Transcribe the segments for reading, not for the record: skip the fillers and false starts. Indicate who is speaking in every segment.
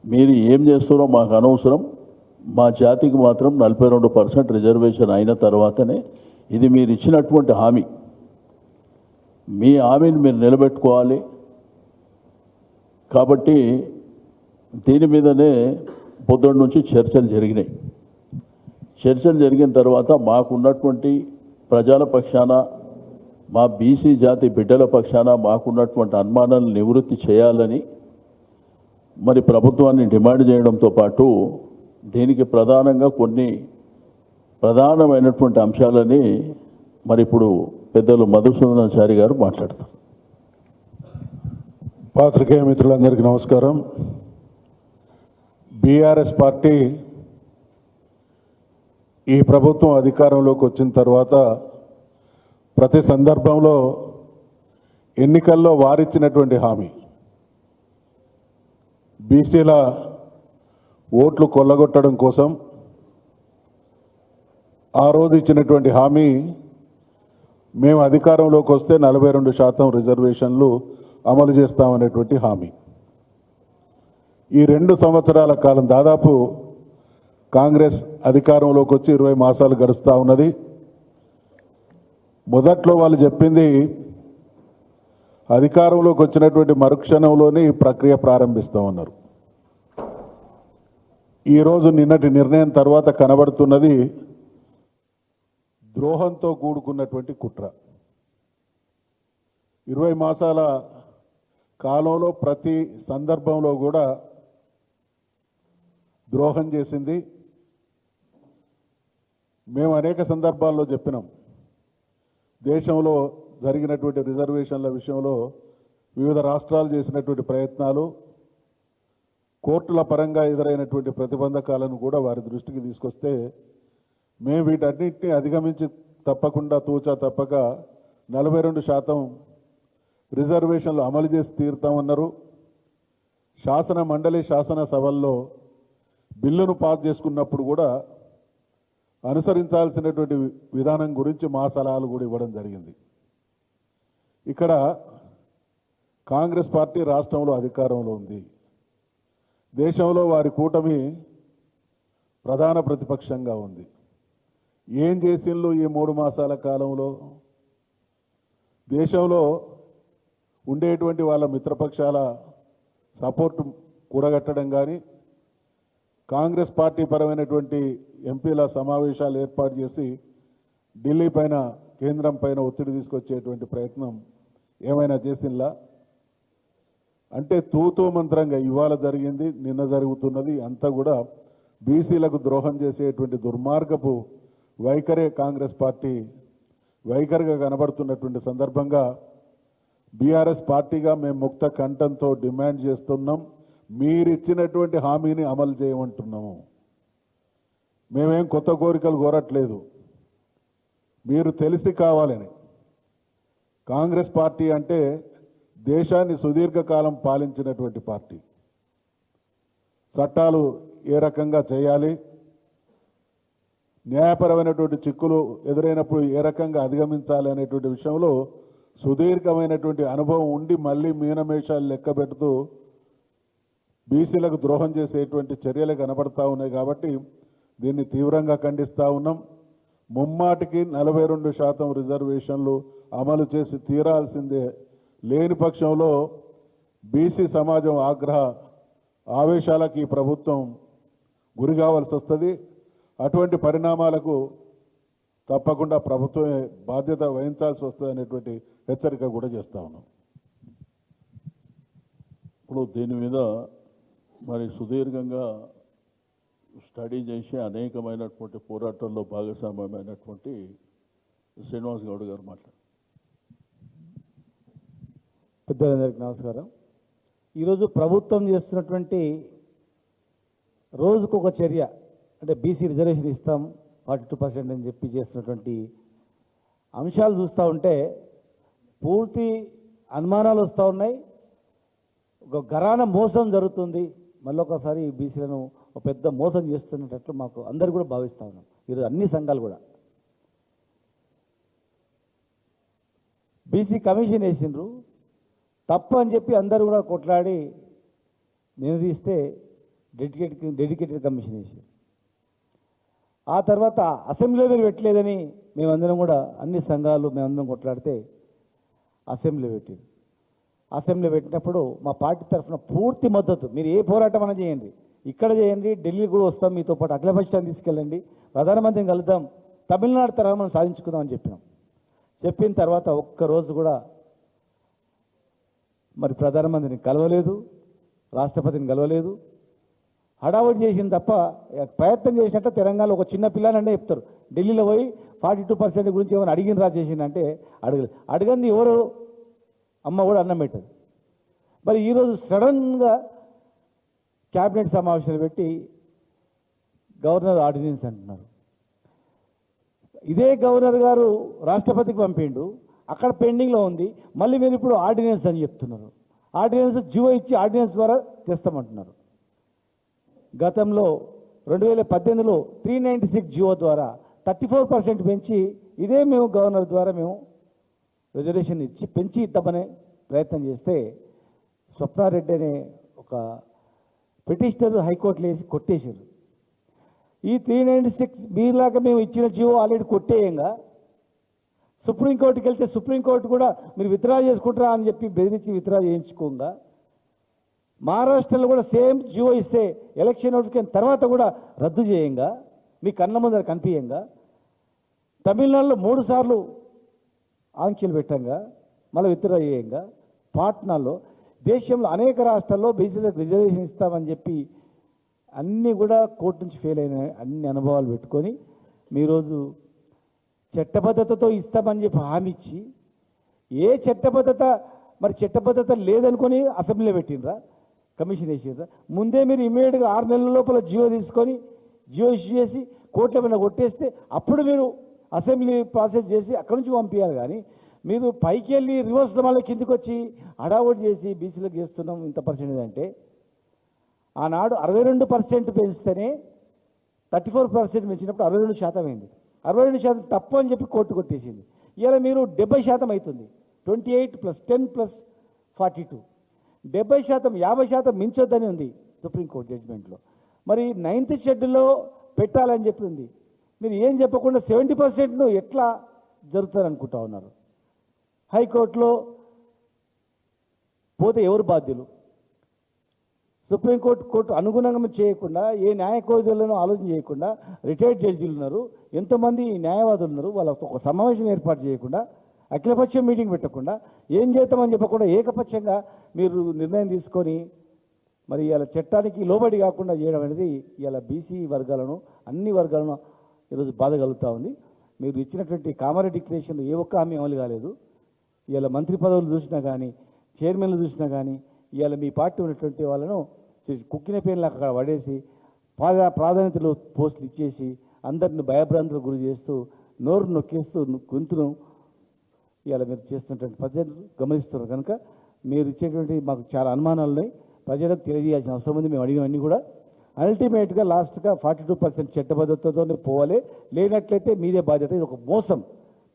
Speaker 1: మీరు ఏం చేస్తారో మాకు అనవసరం, మా జాతికి మాత్రం 42% రిజర్వేషన్ అయిన తర్వాతనే ఇది మీరు ఇచ్చినటువంటి హామీ, మీ హామీని మీరు నిలబెట్టుకోవాలి. కాబట్టి దీని మీదనే పొద్దున్న నుంచి చర్చలు జరిగినాయి. చర్చలు జరిగిన తర్వాత మాకున్నటువంటి ప్రజల పక్షాన, మా బీసీ జాతి బిడ్డల పక్షాన మాకున్నటువంటి అనుమానాలను నివృత్తి చేయాలని మరి ప్రభుత్వాన్ని డిమాండ్ చేయడంతో పాటు దీనికి ప్రధానంగా కొన్ని ప్రధానమైనటువంటి అంశాలని మరి ఇప్పుడు పెద్దలు మధుసూదనాచారి గారు మాట్లాడతారు.
Speaker 2: పాత్రికేయ మిత్రులందరికీ నమస్కారం. బీఆర్ఎస్ పార్టీ ఈ ప్రభుత్వం అధికారంలోకి వచ్చిన తర్వాత ప్రతి సందర్భంలో ఎన్నికల్లో వారిచ్చినటువంటి హామీ, బీసీల ఓట్లు కొల్లగొట్టడం కోసం ఆ రోజు ఇచ్చినటువంటి హామీ, మేము అధికారంలోకి వస్తే 42% రిజర్వేషన్లు అమలు చేస్తామనేటువంటి హామీ. ఈ 2 సంవత్సరాల కాలం, దాదాపు కాంగ్రెస్ అధికారంలోకి వచ్చి 20 మాసాలు గడుస్తూ ఉన్నది. మొదట్లో వాళ్ళు చెప్పింది అధికారంలోకి వచ్చినటువంటి మరుక్షణంలోనే ఈ ప్రక్రియ ప్రారంభిస్తూ ఉన్నారు. ఈరోజు నిన్నటి నిర్ణయం తర్వాత కనబడుతున్నది ద్రోహంతో కూడుకున్నటువంటి కుట్ర. 20 మాసాల కాలంలో ప్రతి సందర్భంలో కూడా ద్రోహం చేసింది. మేము అనేక సందర్భాల్లో చెప్పినాం, దేశంలో జరిగినటువంటి రిజర్వేషన్ల విషయంలో వివిధ రాష్ట్రాలు చేసినటువంటి ప్రయత్నాలు, కోర్టుల పరంగా ఎదురైనటువంటి ప్రతిబంధకాలను కూడా వారి దృష్టికి తీసుకొస్తే మేము వీటన్నిటిని అధిగమించి తప్పకుండా తూచా తప్పక 42% రిజర్వేషన్లు అమలు చేసి తీరుతామన్నారు. శాసన మండలి శాసనసభల్లో బిల్లును పాస్ చేసుకున్నప్పుడు కూడా అనుసరించాల్సినటువంటి విధానం గురించి మా సలహాలు కూడా ఇవ్వడం జరిగింది. ఇక్కడ కాంగ్రెస్ పార్టీ రాష్ట్రంలో అధికారంలో ఉంది, దేశంలో వారి కూటమి ప్రధాన ప్రతిపక్షంగా ఉంది. ఏం చేసిండ్రు ఈ 3 మాసాల కాలంలో? దేశంలో ఉండేటువంటి వాళ్ళ మిత్రపక్షాల సపోర్టు కూడగట్టడం కానీ, కాంగ్రెస్ పార్టీ పరమైనటువంటి ఎంపీల సమావేశాలు ఏర్పాటు చేసి ఢిల్లీ పైన, కేంద్రం పైన ఒత్తిడి తీసుకొచ్చేటువంటి ప్రయత్నం ఏమైనా చేసిందా? అంటే తూతూ మంత్రంగా ఇవాళ జరిగింది, నిన్న జరుగుతున్నది అంతా కూడా బీసీలకు ద్రోహం చేసేటువంటి దుర్మార్గపు వైఖరే కాంగ్రెస్ పార్టీ వైఖరిగా కనబడుతున్నటువంటి సందర్భంగా బీఆర్ఎస్ పార్టీగా మేము ముక్త కంఠంతో డిమాండ్ చేస్తున్నాం, మీరిచ్చినటువంటి హామీని అమలు చేయమంటున్నాము. మేమేం కొత్త కోరికలు కోరట్లేదు, మీరు తెలిసి కావాలని. కాంగ్రెస్ పార్టీ అంటే దేశాన్ని సుదీర్ఘకాలం పాలించినటువంటి పార్టీ. చట్టాలు ఏ రకంగా చేయాలి, న్యాయపరమైనటువంటి చిక్కులు ఎదురైనప్పుడు ఏ రకంగా అధిగమించాలి అనేటువంటి విషయంలో సుదీర్ఘమైనటువంటి అనుభవం ఉండి మళ్ళీ మీనమేషాలు లెక్క పెడుతూ బీసీలకు ద్రోహం చేసేటువంటి చర్యలు కనబడతా ఉన్నాయి. కాబట్టి దీన్ని తీవ్రంగా ఖండిస్తూ ఉన్నాం. ముమ్మాటికి 42% రిజర్వేషన్లు అమలు చేసి తీరాల్సిందే. లేని పక్షంలో బీసీ సమాజం ఆవేశాలకి ఈ ప్రభుత్వం గురి కావాల్సి వస్తుంది. అటువంటి పరిణామాలకు తప్పకుండా ప్రభుత్వమే బాధ్యత వహించాల్సి వస్తుంది అనేటువంటి హెచ్చరిక కూడా చేస్తూ ఉన్నాం.
Speaker 1: ఇప్పుడు దీని మీద మరి సుదీర్ఘంగా స్టడీ చేసి అనేకమైనటువంటి పోరాటంలో భాగస్వామ్యమైనటువంటి శ్రీనివాస్ గౌడ్ గారు మాట్లాడారు.
Speaker 3: పెద్దలందరికీ నమస్కారం. ఈరోజు ప్రభుత్వం చేస్తున్నటువంటి రోజుకొక చర్య, అంటే బీసీ రిజర్వేషన్ ఇస్తాం 42% అని చెప్పి చేస్తున్నటువంటి అంశాలు చూస్తూ ఉంటే పూర్తి అనుమానాలు వస్తూ ఉన్నాయి. ఒక ఘరాన మోసం జరుగుతుంది. మళ్ళీ ఒకసారి బీసీలను ఒక పెద్ద మోసం చేస్తున్నట్లు మాకు అందరు కూడా భావిస్తూ ఉన్నాం. ఈరోజు అన్ని సంఘాలు కూడా బీసీ కమిషన్ వేసిండ్రు, తప్పు అని చెప్పి అందరూ కూడా కొట్లాడి నిలదీస్తే డెడికేటెడ్ కమిషన్ వేసారు. ఆ తర్వాత అసెంబ్లీలో మీరు పెట్టలేదని మేమందరం కూడా అన్ని సంఘాలు మేమందరం కొట్లాడితే అసెంబ్లీ పెట్టారు. అసెంబ్లీ పెట్టినప్పుడు మా పార్టీ తరఫున పూర్తి మద్దతు, మీరు ఏ పోరాటం అయినా చేయండి, ఇక్కడ చేయండి, ఢిల్లీ కూడా వస్తాం, మీతో పాటు అఖిలపక్షాన్ని తీసుకెళ్ళండి, ప్రధానమంత్రిని కలుద్దాం, తమిళనాడు తరహా మనం సాధించుకుందామని చెప్పినాం. చెప్పిన తర్వాత ఒక్కరోజు కూడా మరి ప్రధానమంత్రిని కలవలేదు, రాష్ట్రపతిని కలవలేదు, హడావుడి చేసింది తప్ప ప్రయత్నం చేసినట్టు తెలంగాణలో ఒక చిన్న పిల్లానంటే చెప్తారు. ఢిల్లీలో పోయి 42% గురించి ఏమైనా అడిగినరా చేసిందంటే అడగలేదు. అడగంది ఎవరు, అమ్మ కూడా అన్నం పెట్టదు. మరి ఈరోజు సడన్గా క్యాబినెట్ సమావేశాలు పెట్టి గవర్నర్ ఆర్డినెన్స్ అంటున్నారు. ఇదే గవర్నర్ గారు రాష్ట్రపతికి పంపిండు, అక్కడ పెండింగ్లో ఉంది, మళ్ళీ మీరు ఇప్పుడు ఆర్డినెన్స్ అని చెప్తున్నారు. ఆర్డినెన్స్ జియో ఇచ్చి ఆర్డినెన్స్ ద్వారా తెస్తామంటున్నారు. గతంలో 2018లో 396 జియో ద్వారా 34% పెంచి ఇదే మేము గవర్నర్ ద్వారా మేము రిజర్వేషన్ ఇచ్చి పెంచి ఇద్దామనే ప్రయత్నం చేస్తే స్వప్నారెడ్డి అనే ఒక పిటిషనర్ హైకోర్టులో వేసి కొట్టేశారు. ఈ 396 మీలాగా మేము ఇచ్చిన జియో ఆల్రెడీ కొట్టేయంగా సుప్రీంకోర్టుకి వెళ్తే సుప్రీంకోర్టు కూడా మీరు విత్డ్రా చేసుకుంటారా అని చెప్పి బెదిరించి విత్డ్రా చేయించుకోగా, మహారాష్ట్రలో కూడా సేమ్ జియో ఇస్తే ఎలక్షన్ నోటిఫికేషన్ తర్వాత కూడా రద్దు చేయంగా, మీ కళ్ళ ముందర కనిపించంగా, తమిళనాడులో 3 సార్లు ఆంక్షలు పెట్టంగా, మళ్ళీ విత్డ్రా చేయంగా, పాట్నాలో, దేశంలో అనేక రాష్ట్రాల్లో బీసీలకు రిజర్వేషన్ ఇస్తామని చెప్పి అన్నీ కూడా కోర్టు నుంచి ఫెయిల్ అయిన అన్ని అనుభవాలు పెట్టుకొని మీరోజు చట్టబద్ధతతో ఇస్తామని చెప్పి హామీ ఇచ్చి, ఏ చట్టబద్ధత మరి చట్టబద్ధత లేదనుకొని అసెంబ్లీలో పెట్టినరా, కమిషన్ వేసినరా? ముందే మీరు ఇమీడియట్గా 6 నెలల లోపల జియో తీసుకొని జియో ఇష్యూ చేసి కోర్టుల మీద కొట్టేస్తే అప్పుడు మీరు అసెంబ్లీ ప్రాసెస్ చేసి అక్కడి నుంచి పంపించాలి. కానీ మీరు పైకి వెళ్ళి రివర్స్లో మళ్ళీ కిందికి వచ్చి హడావుడి చేసి బీసీలకు చేస్తున్నాం ఇంత పర్సెంటేజ్ అంటే, ఆనాడు 62% పెంచితేనే 34% పెంచినప్పుడు 62% అయింది. 62% తప్పు అని చెప్పి కోర్టు కొట్టేసింది. ఇలా మీరు 70% అవుతుంది. 28 + 10 + 42 70%, 50% మించొద్దని ఉంది సుప్రీంకోర్టు జడ్జిమెంట్లో. మరి 9th షెడ్యూల్లో పెట్టాలని చెప్పి ఉంది. మీరు ఏం చెప్పకుండా 70% ఎట్లా జరుగుతుంది అనుకుంటా ఉన్నారు? హైకోర్టులో పోతే ఎవరు బాధ్యులు? సుప్రీంకోర్టు అనుగుణంగా చేయకుండా, ఏ న్యాయ కోవిధులను ఆలోచన చేయకుండా రిటైర్డ్ జడ్జీలు ఉన్నారు, ఎంతోమంది న్యాయవాదులు ఉన్నారు, వాళ్ళతో ఒక సమావేశం ఏర్పాటు చేయకుండా, అఖిలపక్షం మీటింగ్ పెట్టకుండా, ఏం చేద్దామని చెప్పకుండా ఏకపక్షంగా మీరు నిర్ణయం తీసుకొని మరి ఇలా చట్టానికి లోబడి కాకుండా చేయడం అనేది ఇలా బీసీ వర్గాలను, అన్ని వర్గాలను ఈరోజు బాధ కలుగుతూ ఉంది. మీరు ఇచ్చినటువంటి కామారెడ్డి డిక్లరేషన్లో ఏ ఒక్క హామీ అమలు కాలేదు. ఇలా మంత్రి పదవులు చూసినా కానీ, చైర్మన్లు చూసినా కానీ, ఇవాళ మీ పార్టీ ఉన్నటువంటి వాళ్ళను కుక్కిన పేర్లు అక్కడ పడేసి ప్రాధాన్యతలు పోస్టులు ఇచ్చేసి అందరిని భయభ్రాంతులకు గురి చేస్తూ నోరు నొక్కేస్తూ గొంతును ఇవాళ మీరు చేస్తున్నటువంటి ప్రజలు గమనిస్తున్నారు. కనుక మీరు ఇచ్చేటువంటి మాకు చాలా అనుమానాలు ఉన్నాయి, ప్రజలకు తెలియజేయాల్సిన అవసరం ఉంది. మేము అడిగినవన్నీ కూడా అల్టిమేట్గా లాస్ట్గా 42% చట్టబద్ధతతోనే పోవాలి, లేనట్లయితే మీదే బాధ్యత. ఇది ఒక మోసం,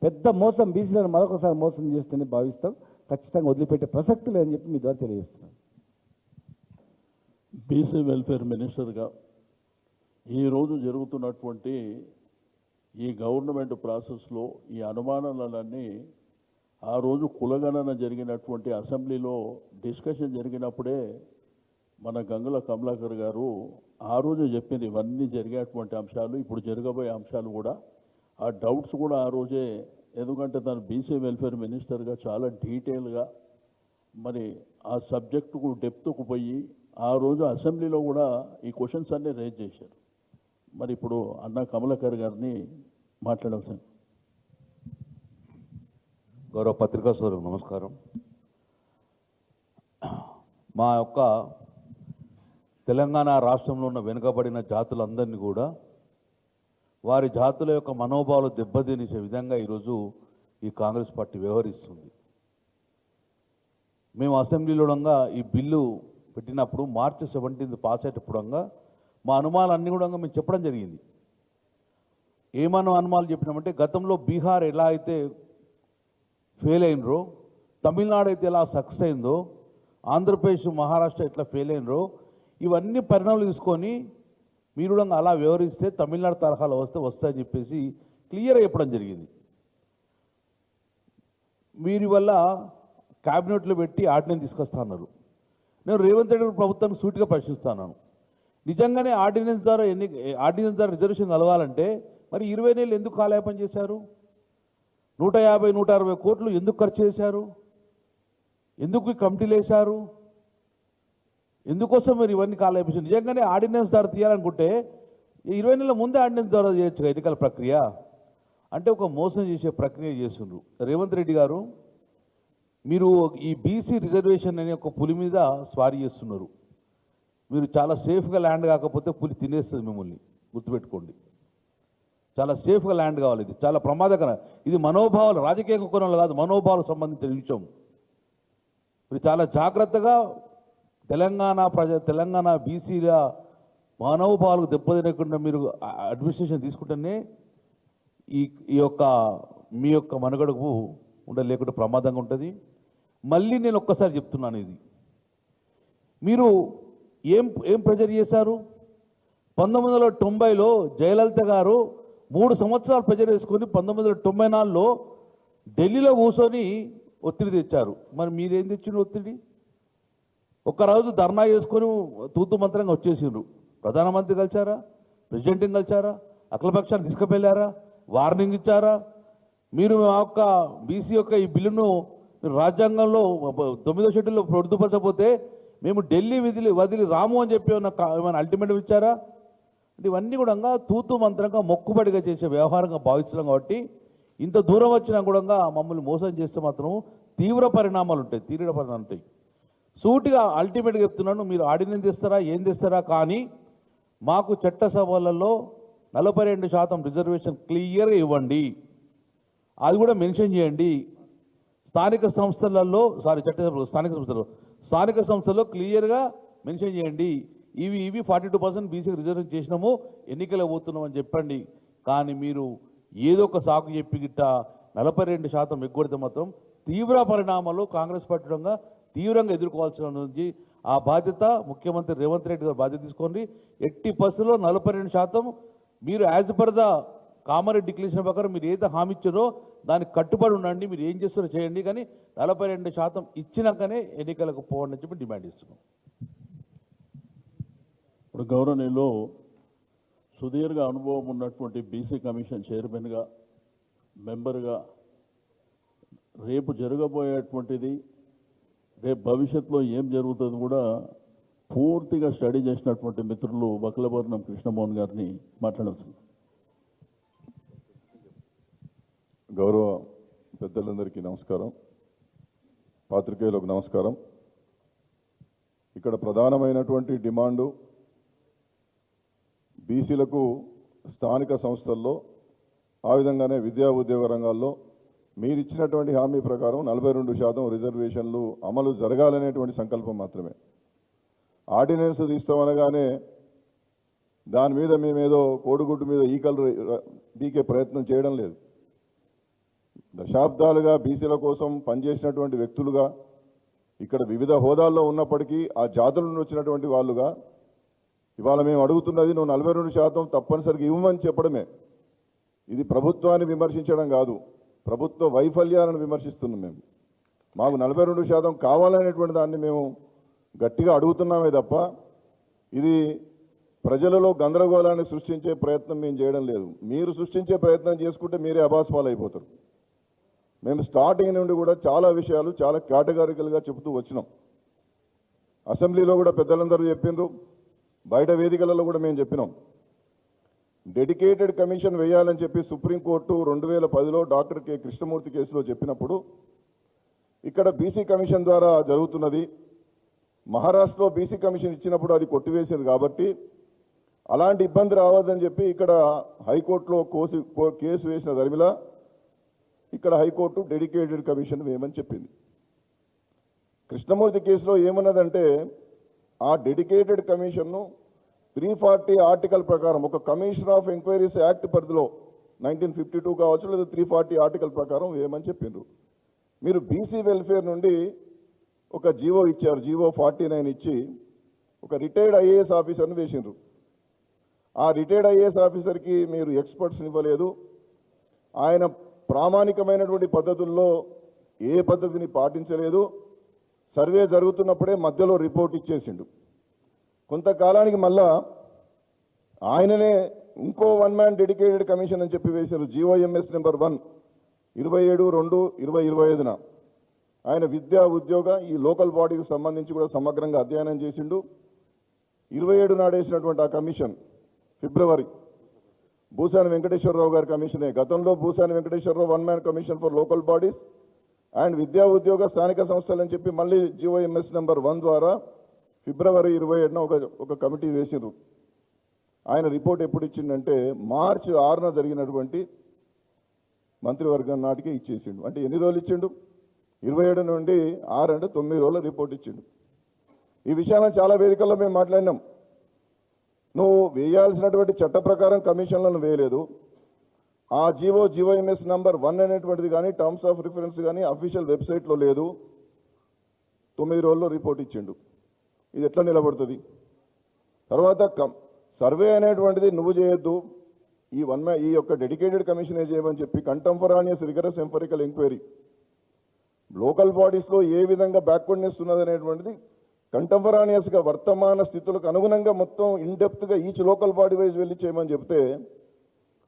Speaker 3: పెద్ద మోసం, బీసీలను మరొకసారి మోసం చేస్తుందని భావిస్తాం. ఖచ్చితంగా వదిలిపెట్టే ప్రసక్తి లేదని చెప్పి మీ ద్వారా తెలియజేస్తున్నాను.
Speaker 1: బీసీ వెల్ఫేర్ మినిస్టర్గా ఈరోజు జరుగుతున్నటువంటి ఈ గవర్నమెంట్ ప్రాసెస్లో ఈ అనుమానాలన్నీ ఆ రోజు కులగణన జరిగినటువంటి అసెంబ్లీలో డిస్కషన్ జరిగినప్పుడే మన గంగుల కమలాకర్ గారు ఆ రోజు చెప్పింది. ఇవన్నీ జరిగేటువంటి అంశాలు, ఇప్పుడు జరగబోయే అంశాలు కూడా, ఆ డౌట్స్ కూడా ఆ రోజే, ఎందుకంటే తను బీసీ వెల్ఫేర్ మినిస్టర్గా చాలా డీటెయిల్గా మరి ఆ సబ్జెక్టుకు డెప్త్కు పోయి ఆ రోజు అసెంబ్లీలో కూడా ఈ క్వశ్చన్స్ అన్నీ రేజ్ చేశారు. మరి ఇప్పుడు అన్న కమలాకర్ గారిని మాట్లాడాల్సింది.
Speaker 4: గౌరవ పత్రికా సోదరులకు నమస్కారం. మా యొక్క తెలంగాణ రాష్ట్రంలో ఉన్న వెనుకబడిన జాతులందరినీ కూడా వారి జాతుల యొక్క మనోభావాలు దెబ్బతీసే విధంగా ఈరోజు ఈ కాంగ్రెస్ పార్టీ వ్యవహరిస్తుంది. మేము అసెంబ్లీలో ఈ బిల్లు పెట్టినప్పుడు March 17 పాస్ అయ్యేటప్పుడు మా అనుమానాలన్నీ కూడా మేము చెప్పడం జరిగింది. ఏమన్నా అనుమానాలు చెప్పినామంటే, గతంలో బీహార్ ఎలా అయితే ఫెయిల్ అయినరో, తమిళనాడు అయితే ఎలా సక్సెస్ అయిందో, ఆంధ్రప్రదేశ్ మహారాష్ట్ర ఎట్లా ఫెయిల్ అయినరో, ఇవన్నీ పరిణామాలు తీసుకొని మీరు కూడా అలా వ్యవహరిస్తే తమిళనాడు తరహాలో వస్తాయని చెప్పేసి క్లియర్గా చెప్పడం జరిగింది. వీరి వల్ల క్యాబినెట్లో పెట్టి ఆర్డినెన్స్ తీసుకొస్తా అన్నారు. నేను రేవంత్ రెడ్డి ప్రభుత్వాన్ని సూటిగా ప్రశ్నిస్తున్నాను. నిజంగానే ఆర్డినెన్స్ ద్వారా రిజర్వేషన్ కలవాలంటే మరి 20 నెలలు ఎందుకు కాలయాపన చేశారు? 150-160 కోట్లు ఎందుకు ఖర్చు చేశారు? ఎందుకు ఈ కమిటీలు వేశారు? ఎందుకోసం మీరు ఇవన్నీ కాలయాపన? నిజంగానే ఆర్డినెన్స్ ద్వారా తీయాలనుకుంటే 20 నెలల ముందే ఆర్డినెన్స్ ద్వారా చేయొచ్చు ఎన్నికల ప్రక్రియ. అంటే ఒక మోసం చేసే ప్రక్రియ చేస్తున్నారు. రేవంత్ రెడ్డి గారు, మీరు ఈ బీసీ రిజర్వేషన్ అనే ఒక పులి మీద స్వారీ చేస్తున్నారు. మీరు చాలా సేఫ్గా ల్యాండ్ కాకపోతే పులి తినేస్తుంది మిమ్మల్ని, గుర్తుపెట్టుకోండి. చాలా సేఫ్గా ల్యాండ్ కావాలి. ఇది చాలా ప్రమాదకరం. ఇది మనోభావాలు, రాజకీయ కోణంలో కాదు, మనోభావాలకు సంబంధించిన విషయం. మీరు చాలా జాగ్రత్తగా తెలంగాణ బీసీల మనోభావాలకు దెబ్బతినకుండా మీరు అడ్మినిస్ట్రేషన్ తీసుకుంటేనే ఈ యొక్క మీ యొక్క మనుగడకు ఉండలేకుండా ప్రమాదంగా ఉంటుంది. మళ్ళీ నేను ఒక్కసారి చెప్తున్నాను, ఇది మీరు ఏం ప్రెజర్ చేశారు? 1990లో జయలలిత గారు 3 సంవత్సరాలు ప్రెజర్ వేసుకొని 1994లో ఢిల్లీలో కూర్చొని ఒత్తిడి తెచ్చారు. మరి మీరేం తెచ్చిండ్రు ఒత్తిడి? ఒక్కరోజు ధర్నా చేసుకొని తూతు మంత్రంగా వచ్చేసిండ్రు. ప్రధానమంత్రి కలిశారా? ప్రెసిడెంట్ని కలిశారా? అఖిలపక్షాన్ని తీసుకువెళ్ళారా? వార్నింగ్ ఇచ్చారా? మీరు మా యొక్క బీసీ యొక్క ఈ బిల్లును మీరు రాజ్యాంగంలో 9వ షెడ్యూల్లో పొందుపరచకపోతే మేము ఢిల్లీ వదిలి రాము అని చెప్పి ఏమైనా అల్టిమేటం ఇచ్చారా? అంటే ఇవన్నీ కూడా తూతు మంత్రంగా మొక్కుబడిగా చేసే వ్యవహారంగా భావిస్తున్నాం. కాబట్టి ఇంత దూరం వచ్చినా కూడా మమ్మల్ని మోసం చేస్తే మాత్రం తీవ్ర పరిణామాలు ఉంటాయి. సూటిగా అల్టిమేట్గా చెప్తున్నాను, మీరు ఆర్డినెన్స్ తెస్తారా, ఏం తెస్తారా, కానీ మాకు చట్టసభలలో 42% రిజర్వేషన్ క్లియర్గా ఇవ్వండి. అది కూడా మెన్షన్ చేయండి. స్థానిక సంస్థలలో క్లియర్గా మెన్షన్ చేయండి. ఇవి 42% బీసీకి రిజర్వేషన్ చేసినాము, ఎన్నికలు పోతున్నాం అని చెప్పండి. కానీ మీరు ఏదో ఒక సాకు చెప్పి గిట్ట 42% ఎగ్గొడితే మాత్రం తీవ్ర పరిణామాలు కాంగ్రెస్ పార్టీ తీవ్రంగా ఎదుర్కోవాల్సిన ఉంది. ఆ బాధ్యత ముఖ్యమంత్రి రేవంత్ రెడ్డి గారు బాధ్యత తీసుకోండి. ఎట్టి పరిస్థితుల్లో 42% మీరు as per the Kamareddy declaration ప్రకారం మీరు ఏదైతే హామీ ఇచ్చారో దానికి కట్టుబడి ఉండండి. మీరు ఏం చేస్తారో చేయండి, కానీ 42% ఇచ్చినాకనే ఎన్నికలకు పోవండి అని చెప్పి డిమాండ్ చేస్తున్నాం.
Speaker 1: ఇప్పుడు గౌరవనీయులు సుదీర్ఘ అనుభవం ఉన్నటువంటి బీసీ కమిషన్ చైర్మన్గా, మెంబర్గా, రేపు జరగబోయేటువంటిది, రేపు భవిష్యత్తులో ఏం జరుగుతుంది కూడా పూర్తిగా స్టడీ చేసినటువంటి మిత్రులు వకలబోర్నం కృష్ణమోహన్ గారిని మాట్లాడవచ్చు.
Speaker 5: గౌరవ పెద్దలందరికీ నమస్కారం, పాత్రికేయులకు నమస్కారం. ఇక్కడ ప్రధానమైనటువంటి డిమాండు బీసీలకు స్థానిక సంస్థల్లో, ఆ విధంగానే విద్యా ఉద్యోగ రంగాల్లో మీరు ఇచ్చినటువంటి హామీ ప్రకారం 42% రిజర్వేషన్లు అమలు జరగాలనేటువంటి సంకల్పం మాత్రమే. ఆర్డినెన్స్ తీస్తామనగానే దాని మీద మేమేదో కోడిగుడ్డు మీద ఈకలు డీకే ప్రయత్నం చేయడం లేదు. దశాబ్దాలుగా బీసీల కోసం పనిచేసినటువంటి వ్యక్తులుగా, ఇక్కడ వివిధ హోదాల్లో ఉన్నప్పటికీ ఆ జాతుల నుండి వచ్చినటువంటి వాళ్ళుగా ఇవాళ మేము అడుగుతున్నది నువ్వు 42% తప్పనిసరిగా ఇవ్వమని చెప్పడమే. ఇది ప్రభుత్వాన్ని విమర్శించడం కాదు, ప్రభుత్వ వైఫల్యాలను విమర్శిస్తున్నాం. మాకు 42% కావాలనేటువంటి దాన్ని మేము గట్టిగా అడుగుతున్నామే తప్ప ఇది ప్రజలలో గందరగోళాన్ని సృష్టించే ప్రయత్నం మేము చేయడం లేదు. మీరు సృష్టించే ప్రయత్నం చేసుకుంటే మీరే అబాస్పాలు అయిపోతారు. మేము స్టార్టింగ్ నుండి కూడా చాలా విషయాలు చాలా కేటగారికల్గా చెబుతూ వచ్చినాం. అసెంబ్లీలో కూడా పెద్దలందరూ చెప్పినారు, బయట వేదికలలో కూడా మేము చెప్పినాం. డెడికేటెడ్ కమిషన్ వేయాలని చెప్పి సుప్రీంకోర్టు 2010లో డాక్టర్ కె కృష్ణమూర్తి కేసులో చెప్పినప్పుడు ఇక్కడ బీసీ కమిషన్ ద్వారా జరుగుతున్నది. మహారాష్ట్రలో బీసీ కమిషన్ ఇచ్చినప్పుడు అది కొట్టివేసింది కాబట్టి అలాంటి ఇబ్బంది రావద్దని చెప్పి ఇక్కడ హైకోర్టులో కేసు వేసిన దరిమిలా ఇక్కడ హైకోర్టు డెడికేటెడ్ కమిషన్ వేయమని చెప్పింది. కృష్ణమూర్తి కేసులో ఏమన్నదంటే ఆ డెడికేటెడ్ కమిషన్ను 340 ఆర్టికల్ ప్రకారం ఒక కమిషన్ ఆఫ్ ఎంక్వైరీస్ యాక్ట్ పరిధిలో 1952 కావచ్చు లేదా 340 ఆర్టికల్ ప్రకారం వేయమని చెప్పిండ్రు. మీరు బీసీ వెల్ఫేర్ నుండి ఒక జీవో ఇచ్చారు, జీవో 49 ఇచ్చి ఒక రిటైర్డ్ ఐఏఎస్ ఆఫీసర్ని వేసిండ్రు. ఆ రిటైర్డ్ ఐఏఎస్ ఆఫీసర్కి మీరు ఎక్స్పర్ట్స్ని ఇవ్వలేదు. ఆయన ప్రామాణికమైనటువంటి పద్ధతుల్లో ఏ పద్ధతిని పాటించలేదు. సర్వే జరుగుతున్నప్పుడే మధ్యలో రిపోర్ట్ ఇచ్చేసిండు. కొంతకాలానికి మళ్ళా ఆయననే ఇంకో 1 మ్యాన్ డెడికేటెడ్ కమిషన్ అని చెప్పి వేశారు. GOMS నెంబర్ 1 27/2/2025న ఆయన విద్యా ఉద్యోగ ఈ లోకల్ బాడీకి సంబంధించి కూడా సమగ్రంగా అధ్యయనం చేసిండు. 27 నాడు వేసినటువంటి ఆ కమిషన్ ఫిబ్రవరి భూసాని వెంకటేశ్వరరావు గారి కమిషనే. గతంలో Busani Venkateswararao 1 man commission for local bodies and విద్యా ఉద్యోగ స్థానిక సంస్థలు అని చెప్పి మళ్ళీ GOMS నెంబర్ 1 ద్వారా ఫిబ్రవరి 27న ఒక కమిటీ వేసిండ్రు. ఆయన రిపోర్ట్ ఎప్పుడు ఇచ్చిండంటే మార్చి 6న జరిగినటువంటి మంత్రివర్గం నాటికే ఇచ్చేసిండు. అంటే ఎన్ని రోజులు ఇచ్చిండు? 27 నుండి 6 అంటే 9 రోజుల రిపోర్ట్ ఇచ్చిండు. ఈ విషయాలను చాలా వేదికల్లో మేము మాట్లాడినాం. నువ్వు వేయాల్సినటువంటి చట్ట ప్రకారం కమిషన్లను వేయలేదు. ఆ GOMS నంబర్ 1 అనేటువంటిది కానీ టర్మ్స్ ఆఫ్ రిఫరెన్స్ కానీ అఫీషియల్ వెబ్సైట్లో లేదు. 9 రోజుల్లో రిపోర్ట్ ఇచ్చిండు. ఇది ఎట్లా నిలబడుతుంది? తర్వాత సర్వే అనేటువంటిది నువ్వు చేయొద్దు, ఈ యొక్క డెడికేటెడ్ కమిషనే చేయమని చెప్పి కంటెంపరానియస్ రిగరస్ ఎంపరికల్ ఎంక్వైరీ లోకల్ బాడీస్లో ఏ విధంగా బ్యాక్వర్డ్నెస్ ఉన్నది అనేటువంటిది కంటెంపరానియస్గా వర్తమాన స్థితులకు అనుగుణంగా మొత్తం ఇన్డెప్త్గా ఈచ్ లోకల్ బాడీ వైజ్ వెళ్ళి చేయమని చెప్తే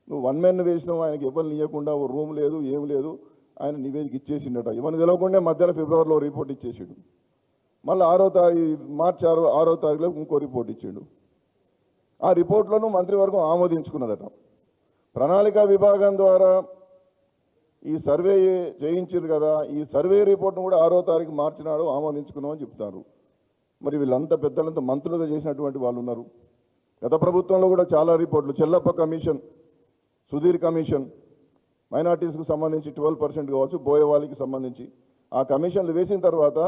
Speaker 5: నువ్వు 1 మ్యాన్ వేసినావు. ఆయనకి ఎవరు ఇవ్వకుండా ఓ రూమ్ లేదు, ఏం లేదు, ఆయన నివేదిక ఇచ్చేసిండట. ఇవన్నీ తెలవకుండా మధ్యలో ఫిబ్రవరిలో రిపోర్ట్ ఇచ్చేసిండు. మళ్ళీ మార్చి 6వ తారీఖులో ఇంకో రిపోర్ట్ ఇచ్చిండు. ఆ రిపోర్ట్లను మంత్రివర్గం ఆమోదించుకున్నదట. ప్రణాళిక విభాగం ద్వారా ఈ సర్వే చేయించారు కదా, ఈ సర్వే రిపోర్ట్ను కూడా 6వ తారీఖు మార్చి నాడు ఆమోదించుకున్నామని చెప్తారు. మరి వీళ్ళంతా పెద్దలంతా మంత్రులుగా చేసినటువంటి వాళ్ళు ఉన్నారు. గత ప్రభుత్వంలో కూడా చాలా రిపోర్ట్లు, చెల్లప్ప కమిషన్, సుధీర్ కమిషన్, మైనార్టీస్కు సంబంధించి 12% కావచ్చు, బోయవాళ్ళకి సంబంధించి ఆ కమిషన్లు వేసిన తర్వాత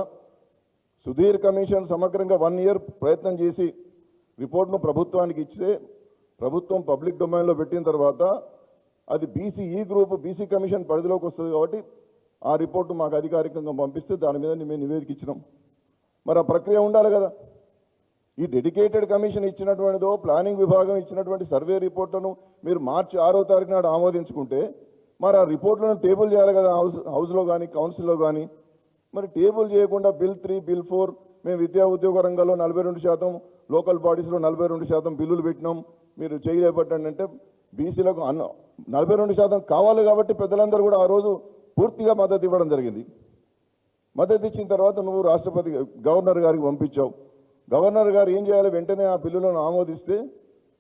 Speaker 5: సుధీర్ కమిషన్ సమగ్రంగా 1 ఇయర్ ప్రయత్నం చేసి రిపోర్ట్ను ప్రభుత్వానికి ఇస్తే ప్రభుత్వం పబ్లిక్ డొమైన్లో పెట్టిన తర్వాత అది BCE గ్రూప్ బీసీ కమిషన్ పరిధిలోకి వస్తుంది కాబట్టి ఆ రిపోర్టు మాకు అధికారికంగా పంపిస్తే దాని మీద మేము నివేదిక ఇచ్చినాం. మరి ఆ ప్రక్రియ ఉండాలి కదా. ఈ డెడికేటెడ్ కమిషన్ ఇచ్చినటువంటిదో ప్లానింగ్ విభాగం ఇచ్చినటువంటి సర్వే రిపోర్ట్లను మీరు మార్చి 6వ తారీఖు నాడు ఆమోదించుకుంటే మరి ఆ రిపోర్ట్లను టేబుల్ చేయాలి కదా హౌస్లో కానీ కౌన్సిల్లో కానీ. మరి టేబుల్ చేయకుండా బిల్ 3, బిల్ 4 మేము విద్యా ఉద్యోగ రంగంలో 42%, లోకల్ బాడీస్లో 42% బిల్లులు పెట్టినాం, మీరు చేయలేపట్టండి అంటే బీసీలకు 42% కావాలి కాబట్టి పెద్దలందరూ కూడా ఆ రోజు పూర్తిగా మద్దతు ఇవ్వడం జరిగింది. మద్దతు ఇచ్చిన తర్వాత నువ్వు రాష్ట్రపతి గవర్నర్ గారికి పంపించావు. గవర్నర్ గారు ఏం చేయాలి? వెంటనే ఆ బిల్లులను ఆమోదిస్తే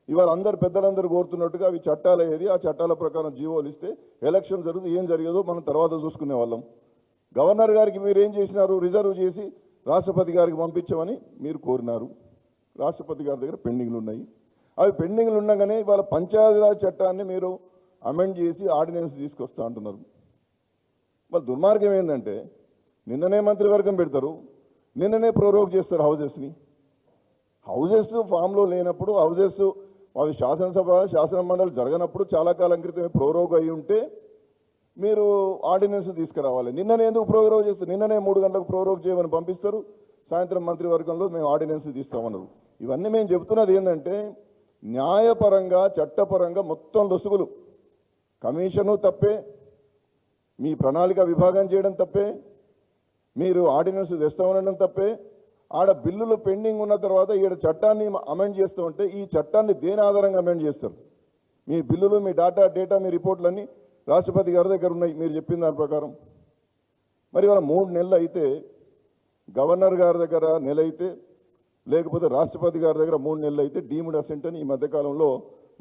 Speaker 5: ఇవాళ అందరు పెద్దలందరూ కోరుతున్నట్టుగా అవి చట్టాలు అయ్యేది. ఆ చట్టాల ప్రకారం జీవోలు ఇస్తే ఎలక్షన్ జరుగుతుంది, ఏం జరిగేదో మనం తర్వాత చూసుకునే వాళ్ళం. గవర్నర్ గారికి మీరు ఏం చేసినారు? రిజర్వ్ చేసి రాష్ట్రపతి గారికి పంపించమని మీరు కోరినారు. రాష్ట్రపతి గారి దగ్గర పెండింగ్లు ఉన్నాయి. అవి పెండింగ్లు ఉండగానే ఇవాళ పంచాయతీరాజ్ చట్టాన్ని మీరు అమెండ్ చేసి ఆర్డినెన్స్ తీసుకొస్తా అంటున్నారు. మరి దుర్మార్గం ఏంటంటే నిన్ననే మంత్రివర్గం పెడతారు, నిన్ననే ప్రోరోగ్ చేస్తారు హౌజెస్ ఫామ్లో లేనప్పుడు, హౌజెస్ అవి శాసన మండలి జరగనప్పుడు చాలా కాలం క్రితమే ప్రోరోగ్ అయి ఉంటే మీరు ఆర్డినెన్స్ తీసుకురావాలి. నిన్ననే ఎందుకు ప్రోరోగ్ చేస్తారు? నిన్ననే 3 గంటలకు ప్రోరోగ్ చేయమని పంపిస్తారు, సాయంత్రం మంత్రివర్గంలో మేము ఆర్డినెన్స్ తీస్తామన్నారు. ఇవన్నీ మేము చెబుతున్నది ఏంటంటే న్యాయపరంగా చట్టపరంగా మొత్తం లొసుగులు. కమిషను తప్పే, మీ ప్రణాళిక విభాగం చేయడం తప్పే, మీరు ఆర్డినెన్స్ తెస్తా ఉండడం తప్పే. ఆడ బిల్లులు పెండింగ్ ఉన్న తర్వాత ఈడ చట్టాన్ని అమెండ్ చేస్తూ ఉంటే ఈ చట్టాన్ని దేని ఆధారంగా అమెండ్ చేస్తారు? మీ బిల్లులు, మీ డేటా, మీ రిపోర్ట్లన్నీ రాష్ట్రపతి గారి దగ్గర ఉన్నాయి మీరు చెప్పిన దాని ప్రకారం. మరి ఇవాళ 3 నెలలు అయితే గవర్నర్ గారి దగ్గర నెల అయితే, లేకపోతే రాష్ట్రపతి గారి దగ్గర 3 నెలలు అయితే డీమ్డ్ అసెంట్ అని ఈ మధ్యకాలంలో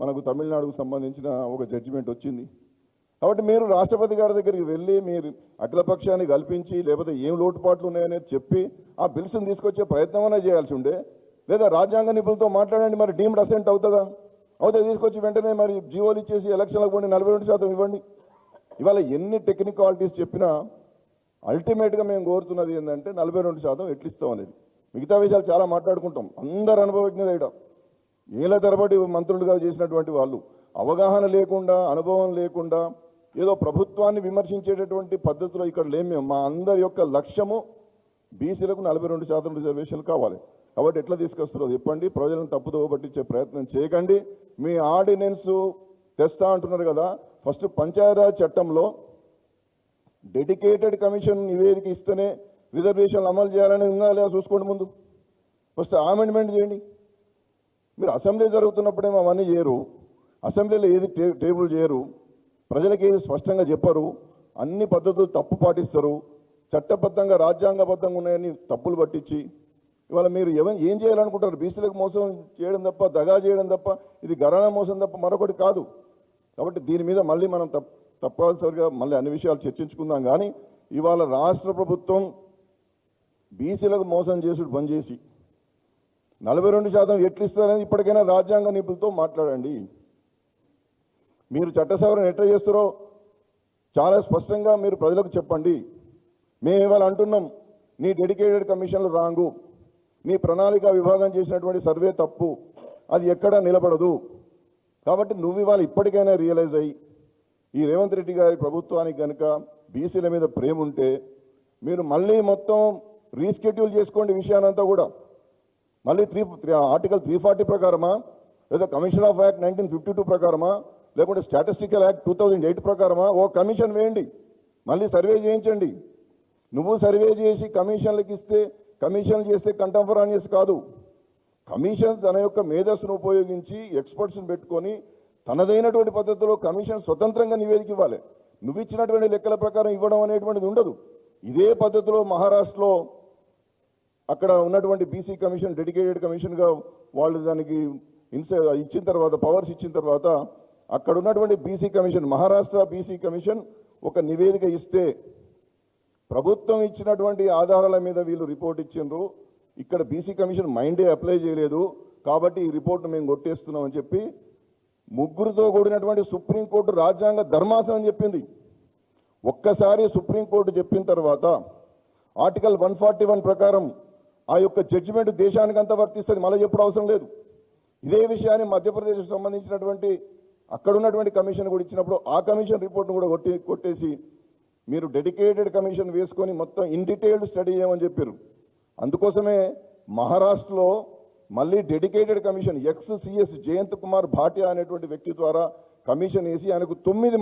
Speaker 5: మనకు తమిళనాడుకు సంబంధించిన ఒక జడ్జిమెంట్ వచ్చింది. కాబట్టి మీరు రాష్ట్రపతి గారి దగ్గరికి వెళ్ళి మీరు అఖిలపక్షాన్ని కల్పించి లేకపోతే ఏం లోటుపాట్లు ఉన్నాయనేది చెప్పి ఆ బిల్స్ని తీసుకొచ్చే ప్రయత్నం అనే చేయాల్సి ఉండే. లేదా రాజ్యాంగ నిపుణులతో మాట్లాడండి, మరి డీమ్డ్ అసెంట్ అవుతుందా? అవుతే తీసుకొచ్చి వెంటనే మరి జీవోలు ఇచ్చేసి ఎలక్షన్లకు పోండి, 42% ఇవ్వండి. ఇవాళ ఎన్ని టెక్నికాలిటీస్ చెప్పినా అల్టిమేట్గా మేము కోరుతున్నది ఏంటంటే 42% ఎట్లు ఇస్తాం అనేది. మిగతా విషయాలు చాలా మాట్లాడుకుంటాం, అందరు అనుభవజ్ఞులు ఇక్కడ ఏళ్ల తరబడి మంత్రులుగా చేసినటువంటి వాళ్ళు అవగాహన లేకుండా, అనుభవం లేకుండా ఏదో ప్రభుత్వాన్ని విమర్శించేటటువంటి పద్ధతిలో ఇక్కడ లేము. మా అందరి యొక్క లక్ష్యము బీసీలకు 42% రిజర్వేషన్లు కావాలి. కాబట్టి ఎట్లా తీసుకొస్తారో చెప్పండి. ప్రజలను తప్పుదోవ పట్టించే ప్రయత్నం చేయకండి. మీ ఆర్డినెన్స్ తెస్తా అంటున్నారు కదా, ఫస్ట్ పంచాయతీరాజ్ చట్టంలో డెడికేటెడ్ కమిషన్ నివేదిక ఇస్తేనే రిజర్వేషన్లు అమలు చేయాలని ఉందా లేదా చూసుకోండి. ముందు ఫస్ట్ అమెండ్మెంట్ చేయండి. మీరు అసెంబ్లీ జరుగుతున్నప్పుడేమో అవన్నీ చేయరు, అసెంబ్లీలో ఏది టేబుల్ చేయరు, ప్రజలకు ఏది స్పష్టంగా చెప్పరు, అన్ని పద్ధతులు తప్పు పాటిస్తారు, చట్టబద్ధంగా రాజ్యాంగబద్ధంగా ఉన్నాయని తప్పులు పట్టించి ఇవాళ మీరు ఏం చేయాలనుకుంటారు? బీసీలకు మోసం చేయడం తప్ప, దగా చేయడం తప్ప, ఇది గరాణ మోసం తప్ప మరొకటి కాదు. కాబట్టి దీని మీద మళ్ళీ మనం తప్పనిసరిగా మళ్ళీ అన్ని విషయాలు చర్చించుకుందాం. కానీ ఇవాళ రాష్ట్ర ప్రభుత్వం బీసీలకు మోసం చేసుడు బంద్ చేసి 42% ఎట్లు ఇస్తారనేది ఇప్పటికైనా రాజ్యాంగ నిపుణులతో మాట్లాడండి. మీరు చట్ట సవరణ ఎట్లా చేస్తారో చాలా స్పష్టంగా మీరు ప్రజలకు చెప్పండి. మేము ఇవాళ అంటున్నాం, నీ డెడికేటెడ్ కమిషన్లు రాంగు, నీ ప్రణాళిక విభాగం చేసినటువంటి సర్వే తప్పు, అది ఎక్కడా నిలబడదు. కాబట్టి నువ్వు ఇవాళ ఇప్పటికైనా రియలైజ్ అయ్యి ఈ రేవంత్ రెడ్డి గారి ప్రభుత్వానికి కనుక బీసీల మీద ప్రేమ ఉంటే మీరు మళ్ళీ మొత్తం రీస్కెడ్యూల్ చేసుకోండి విషయానంతా కూడా. మళ్ళీ ఆర్టికల్ 340 ప్రకారమా, లేదా కమిషన్ ఆఫ్ యాక్ట్ 1952 ప్రకారమా, లేకుంటే స్టాటిస్టికల్ యాక్ట్ 2008 ప్రకారమా ఓ కమిషన్ వేయండి, మళ్ళీ సర్వే చేయించండి. నువ్వు సర్వే చేసి కమిషన్లకు ఇస్తే, కమిషన్లు చేస్తే కంటెంపరానియస్ కాదు. కమిషన్ తన యొక్క మేధస్సును ఉపయోగించి ఎక్స్పర్ట్స్ని పెట్టుకొని తనదైనటువంటి పద్ధతిలో కమిషన్ స్వతంత్రంగా నివేదిక ఇవ్వాలి. నువ్వు ఇచ్చినటువంటి లెక్కల ప్రకారం ఇవ్వడం అనేటువంటిది ఉండదు. ఇదే పద్ధతిలో మహారాష్ట్రలో అక్కడ ఉన్నటువంటి బీసీ కమిషన్ డెడికేటెడ్ కమిషన్గా వాళ్ళు దానికి ఇచ్చిన తర్వాత, పవర్స్ ఇచ్చిన తర్వాత, అక్కడ ఉన్నటువంటి BC commission, Maharashtra BC commission ఒక నివేదిక ఇస్తే ప్రభుత్వం ఇచ్చినటువంటి ఆధారాల మీద వీళ్ళు రిపోర్ట్ ఇచ్చిండ్రు, ఇక్కడ బీసీ కమిషన్ మైండే అప్లై చేయలేదు కాబట్టి ఈ రిపోర్ట్ను మేము కొట్టేస్తున్నాం అని చెప్పి ముగ్గురుతో కూడినటువంటి సుప్రీంకోర్టు రాజ్యాంగ ధర్మాసనం చెప్పింది. ఒక్కసారి సుప్రీంకోర్టు చెప్పిన తర్వాత ఆర్టికల్ 141 ప్రకారం ఆ యొక్క జడ్జిమెంట్ దేశానికంతా వర్తిస్తుంది, మళ్ళీ ఎప్పుడు అవసరం లేదు. ఇదే విషయాన్ని మధ్యప్రదేశ్కు సంబంధించినటువంటి అక్కడ ఉన్నటువంటి కమిషన్ కూడా ఇచ్చినప్పుడు ఆ కమిషన్ రిపోర్ట్ను కూడా కొట్టేసి మీరు డెడికేటెడ్ కమిషన్ వేసుకొని మొత్తం ఇన్ డీటెయిల్డ్ స్టడీ చేయమని చెప్పారు. అందుకోసమే మహారాష్ట్రలో మళ్ళీ dedicated commission ex CS Jayant Kumar Bhatia అనేటువంటి వ్యక్తి ద్వారా కమిషన్ వేసి ఆయనకు 9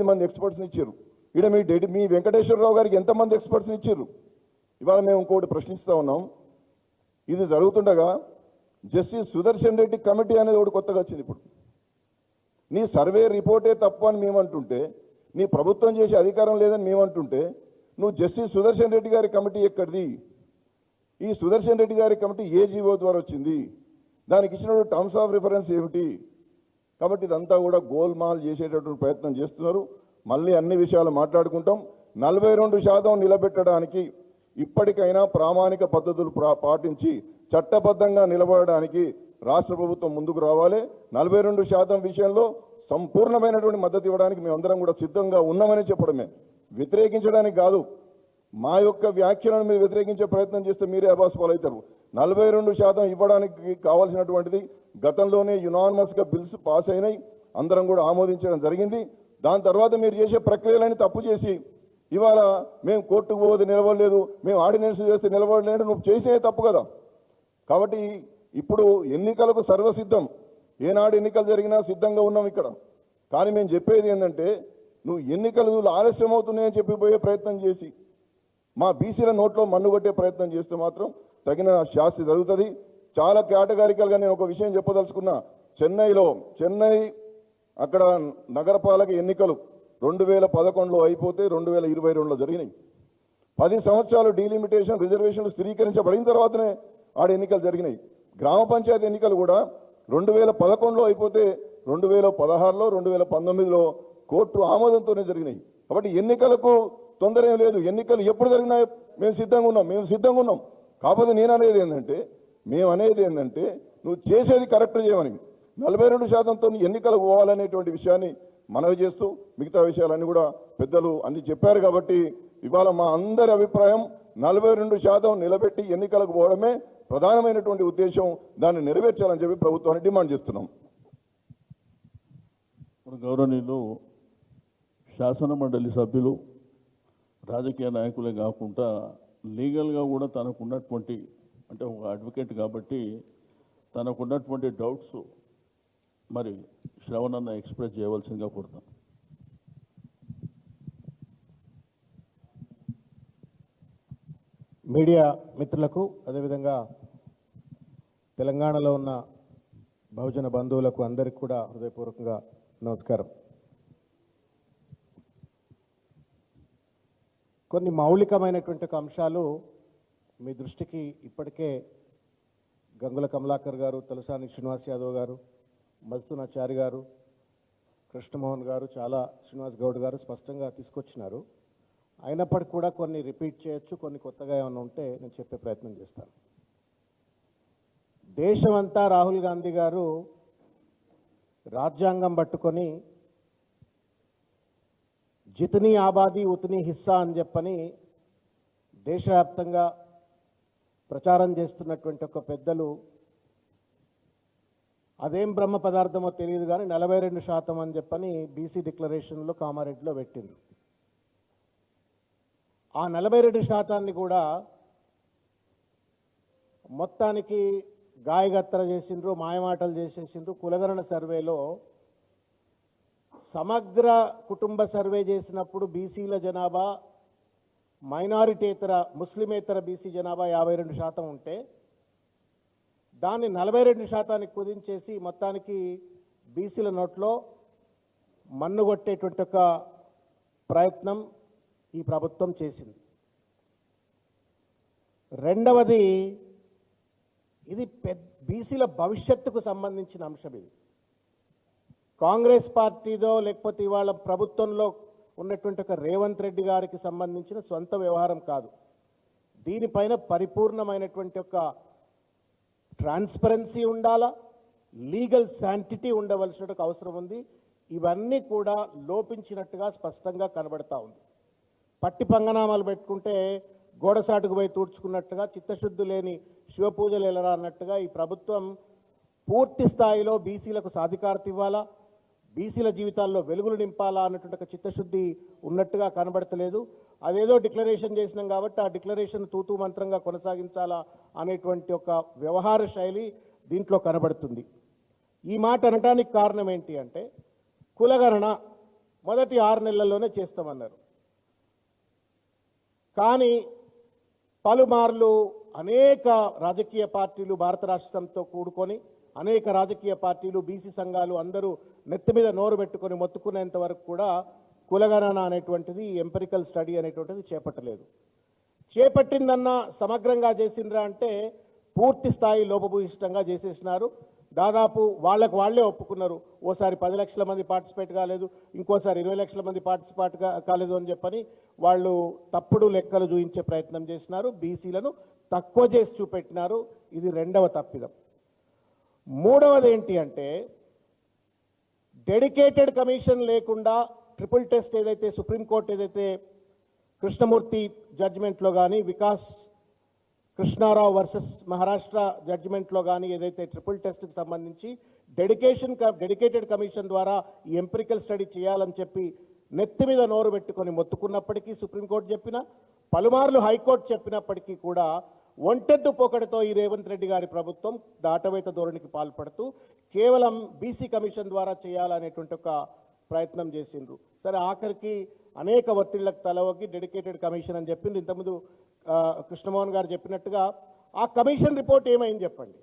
Speaker 5: మంది ఎక్స్పర్ట్స్ని ఇచ్చారు. ఇక్కడ మీ వెంకటేశ్వరరావు గారికి ఎంతమంది ఎక్స్పర్ట్స్ని ఇచ్చారు? ఇవాళ మేము ఇంకోటి ప్రశ్నిస్తూ ఉన్నాం. ఇది జరుగుతుండగా జస్టిస్ సుదర్శన్ రెడ్డి కమిటీ అనేది ఒకటి కొత్తగా వచ్చింది. ఇప్పుడు నీ సర్వే రిపోర్టే తప్పు అని మేమంటుంటే, నీ ప్రభుత్వం చేసే అధికారం లేదని మేమంటుంటే, నువ్వు జస్టిస్ సుదర్శన్ రెడ్డి గారి కమిటీ ఎక్కడిది? ఈ సుదర్శన్ రెడ్డి గారి కమిటీ ఏ జీవో ద్వారా వచ్చింది? దానికి ఇచ్చినటువంటి టర్మ్స్ ఆఫ్ రిఫరెన్స్ ఏమిటి? కాబట్టి ఇదంతా కూడా గోల్మాల్ చేసేటటువంటి ప్రయత్నం చేస్తున్నారు. మళ్ళీ అన్ని విషయాలు మాట్లాడుకుంటాం. 42% నిలబెట్టడానికి ఇప్పటికైనా ప్రామాణిక పద్ధతులు పాటించి చట్టబద్ధంగా నిలబడడానికి రాష్ట్ర ప్రభుత్వం ముందుకు రావాలి. 42% విషయంలో సంపూర్ణమైనటువంటి మద్దతు ఇవ్వడానికి మేమందరం కూడా సిద్ధంగా ఉన్నామని చెప్పడమే, వ్యతిరేకించడానికి కాదు. మా యొక్క వ్యాఖ్యలను మీరు వ్యతిరేకించే ప్రయత్నం చేస్తే మీరే అబాస్పాలు అవుతారు. 42% ఇవ్వడానికి కావాల్సినటువంటిది గతంలోనే యునానిమస్గా బిల్స్ పాస్ అయినాయి, అందరం కూడా ఆమోదించడం జరిగింది. దాని తర్వాత మీరు చేసే ప్రక్రియలని తప్పు చేసి ఇవాళ మేము కోర్టుకు పోతే నిలబడలేదు, మేము ఆర్డినెన్స్ చేస్తే నిలబడలేదు, నువ్వు చేసే తప్పు కదా. కాబట్టి ఇప్పుడు ఎన్నికలకు సర్వసిద్ధం, ఏనాడు ఎన్నికలు జరిగినా సిద్ధంగా ఉన్నాం ఇక్కడ. కానీ మేము చెప్పేది ఏంటంటే, నువ్వు ఎన్నికలు ఆలస్యం అవుతున్నాయని చెప్పిపోయే ప్రయత్నం చేసి మా బీసీల నోట్లో మన్నుగొట్టే ప్రయత్నం చేస్తే మాత్రం తగిన శాస్తి జరుగుతుంది. చాలా కేటగారికల్గా నేను ఒక విషయం చెప్పదలుచుకున్నా. చెన్నై అక్కడ నగరపాలక ఎన్నికలు 2011లో అయిపోతే 2022లో జరిగినాయి. 10 సంవత్సరాలు డీలిమిటేషన్ రిజర్వేషన్లు స్థిరీకరించబడిన తర్వాతనే ఆడ ఎన్నికలు జరిగినాయి. గ్రామ పంచాయతీ ఎన్నికలు కూడా 2011లో అయిపోతే 2016లో 2019లో కోర్టు ఆమోదంతోనే జరిగినాయి. కాబట్టి ఎన్నికలకు తొందర ఏం లేదు. ఎన్నికలు ఎప్పుడు జరిగినా మేము సిద్ధంగా ఉన్నాం. కాకపోతే మేము అనేది ఏంటంటే నువ్వు చేసేది కరెక్ట్ చేయమని. 42%తో ఎన్నికలకు పోవాలనేటువంటి విషయాన్ని మనవి చేస్తూ మిగతా విషయాలన్నీ కూడా పెద్దలు అన్ని చెప్పారు. కాబట్టి ఇవాళ మా అందరి అభిప్రాయం 42% నిలబెట్టి ఎన్నికలకు పోవడమే ప్రధానమైనటువంటి ఉద్దేశం. దాన్ని నెరవేర్చాలని చెప్పి ప్రభుత్వాన్ని డిమాండ్ చేస్తున్నాం.
Speaker 1: గౌరవనీయులు శాసన మండలి సభ్యులు రాజకీయ నాయకులే కాకుండా లీగల్గా కూడా తనకున్నటువంటి అంటే ఒక అడ్వకేట్ కాబట్టి తనకున్నటువంటి డౌట్స్ మరి శ్రవణ్ అన్న ఎక్స్ప్రెస్ చేయవలసిందిగా కోరుతాం.
Speaker 6: మీడియా మిత్రులకు అదేవిధంగా తెలంగాణలో ఉన్న బహుజన బంధువులకు అందరికీ కూడా హృదయపూర్వకంగా నమస్కారం. కొన్ని మౌలికమైనటువంటి అంశాలు మీ దృష్టికి ఇప్పటికే గంగుల కమలాకర్ గారు, తలసాని శ్రీనివాస్ యాదవ్ గారు, మధుసూనాచారి గారు, కృష్ణమోహన్ గారు, చాలా శ్రీనివాస్ గౌడ్ గారు స్పష్టంగా తీసుకొచ్చినారు. అయినప్పటికీ కూడా కొన్ని రిపీట్ చేయొచ్చు, కొన్ని కొత్తగా ఏమైనా ఉంటే నేను చెప్పే ప్రయత్నం చేస్తాను. దేశమంతా రాహుల్ గాంధీ గారు రాజ్యాంగం పట్టుకొని జితనీ ఆబాదీ ఉతనీ హిస్సా అని చెప్పని దేశవ్యాప్తంగా ప్రచారం చేస్తున్నటువంటి ఒక పెద్దలు అదేం బ్రహ్మ పదార్థమో తెలియదు కానీ 42% అని చెప్పని బీసీ డిక్లరేషన్లో కామారెడ్డిలో పెట్టిండ్రు. ఆ 42% కూడా మొత్తానికి గాయగత్తర చేసిండ్రు, మాయమాటలు చేసేసిండ్రు. కులగణన సర్వేలో సమగ్ర కుటుంబ సర్వే చేసినప్పుడు బీసీల జనాభా మైనారిటీయేతర ముస్లిమేతర బీసీ జనాభా 52% ఉంటే దాన్ని 42%కి కుదించేసి మొత్తానికి బీసీల నోట్లో మన్నుగొట్టేటువంటి ఒక ప్రయత్నం ఈ ప్రభుత్వం చేసింది. రెండవది, ఇది బీసీల భవిష్యత్తుకు సంబంధించిన అంశం. ఇది కాంగ్రెస్ పార్టీదో లేకపోతే ఇవాళ ప్రభుత్వంలో ఉన్నటువంటి ఒక రేవంత్ రెడ్డి గారికి సంబంధించిన సొంత వ్యవహారం కాదు. దీనిపైన పరిపూర్ణమైనటువంటి ఒక ట్రాన్స్పరెన్సీ ఉండాలా, లీగల్ శాంటిటీ ఉండవలసిన అవసరం ఉంది. ఇవన్నీ కూడా లోపించినట్టుగా స్పష్టంగా కనబడతా ఉంది. పట్టి పంగనామాలు పెట్టుకుంటే గోడసాటుకు పోయి తూడ్చుకున్నట్టుగా, చిత్తశుద్ధి లేని శివపూజలు ఎలరా అన్నట్టుగా ఈ ప్రభుత్వం పూర్తి స్థాయిలో బీసీలకు సాధికారత ఇవ్వాలా, బీసీల జీవితాల్లో వెలుగులు నింపాలా అన్నటువంటి ఒక చిత్తశుద్ధి ఉన్నట్టుగా కనబడతలేదు. అదేదో డిక్లరేషన్ చేసినాం కాబట్టి ఆ డిక్లరేషన్ తూతూ మంత్రంగా కొనసాగించాలా అనేటువంటి ఒక వ్యవహార శైలి దీంట్లో కనబడుతుంది. ఈ మాట అనడానికి కారణం ఏంటి అంటే, కులగణన మొదటి 6 నెలల్లోనే చేస్తామన్నారు. కానీ పలుమార్లు అనేక రాజకీయ పార్టీలు భారత రాష్ట్రంతో కూడుకొని అనేక రాజకీయ పార్టీలు, బీసీ సంఘాలు అందరూ నెత్తి మీద నోరు పెట్టుకొని మొత్తుకునేంత వరకు కూడా కులగణన అనేటువంటిది, ఎంపెరికల్ స్టడీ అనేటువంటిది చేపట్టలేదు. చేపట్టిందన్నా సమగ్రంగా చేసిండ్రా అంటే పూర్తి స్థాయి లోపభూయిష్టంగా చేసేసినారు. దాదాపు వాళ్ళే ఒప్పుకున్నారు. ఓసారి 10 లక్షల మంది పార్టిసిపేట్ కాలేదు, ఇంకోసారి 20 లక్షల మంది పార్టిసిపేట్ కాలేదు అని చెప్పని వాళ్ళు తప్పుడు లెక్కలు చూపించే ప్రయత్నం చేసినారు. బీసీలను తక్కువ చేసి చూపెట్టినారు. ఇది రెండవ తప్పిదం. మూడవది ఏంటి అంటే, డెడికేటెడ్ కమిషన్ లేకుండా ట్రిపుల్ టెస్ట్ ఏదైతే సుప్రీంకోర్టు ఏదైతే కృష్ణమూర్తి జడ్జిమెంట్లో కానీ, వికాస్ కృష్ణారావు వర్సెస్ మహారాష్ట్ర జడ్జిమెంట్లో కానీ ఏదైతే ట్రిపుల్ టెస్ట్కి సంబంధించి డెడికేటెడ్ కమిషన్ ద్వారా ఈ ఎంపెరికల్ స్టడీ చేయాలని చెప్పి నెత్తి మీద నోరు పెట్టుకొని మొత్తుకున్నప్పటికీ, సుప్రీంకోర్టు చెప్పినా, పలుమార్లు హైకోర్టు చెప్పినప్పటికీ కూడా ఒంటెద్దు పోకడతో ఈ రేవంత్ రెడ్డి గారి ప్రభుత్వం దాటవేత ధోరణికి పాల్పడుతూ కేవలం బీసీ కమిషన్ ద్వారా చేయాలనేటువంటి ఒక ప్రయత్నం చేసిండ్రు. సరే, ఆఖరికి అనేక ఒత్తిళ్లకు తలవొగ్గి డెడికేటెడ్ కమిషన్ అని చెప్పింది. ఇంతకుముందు కృష్ణమోహన్ గారు చెప్పినట్టుగా ఆ కమిషన్ రిపోర్ట్ ఏమైంది చెప్పండి.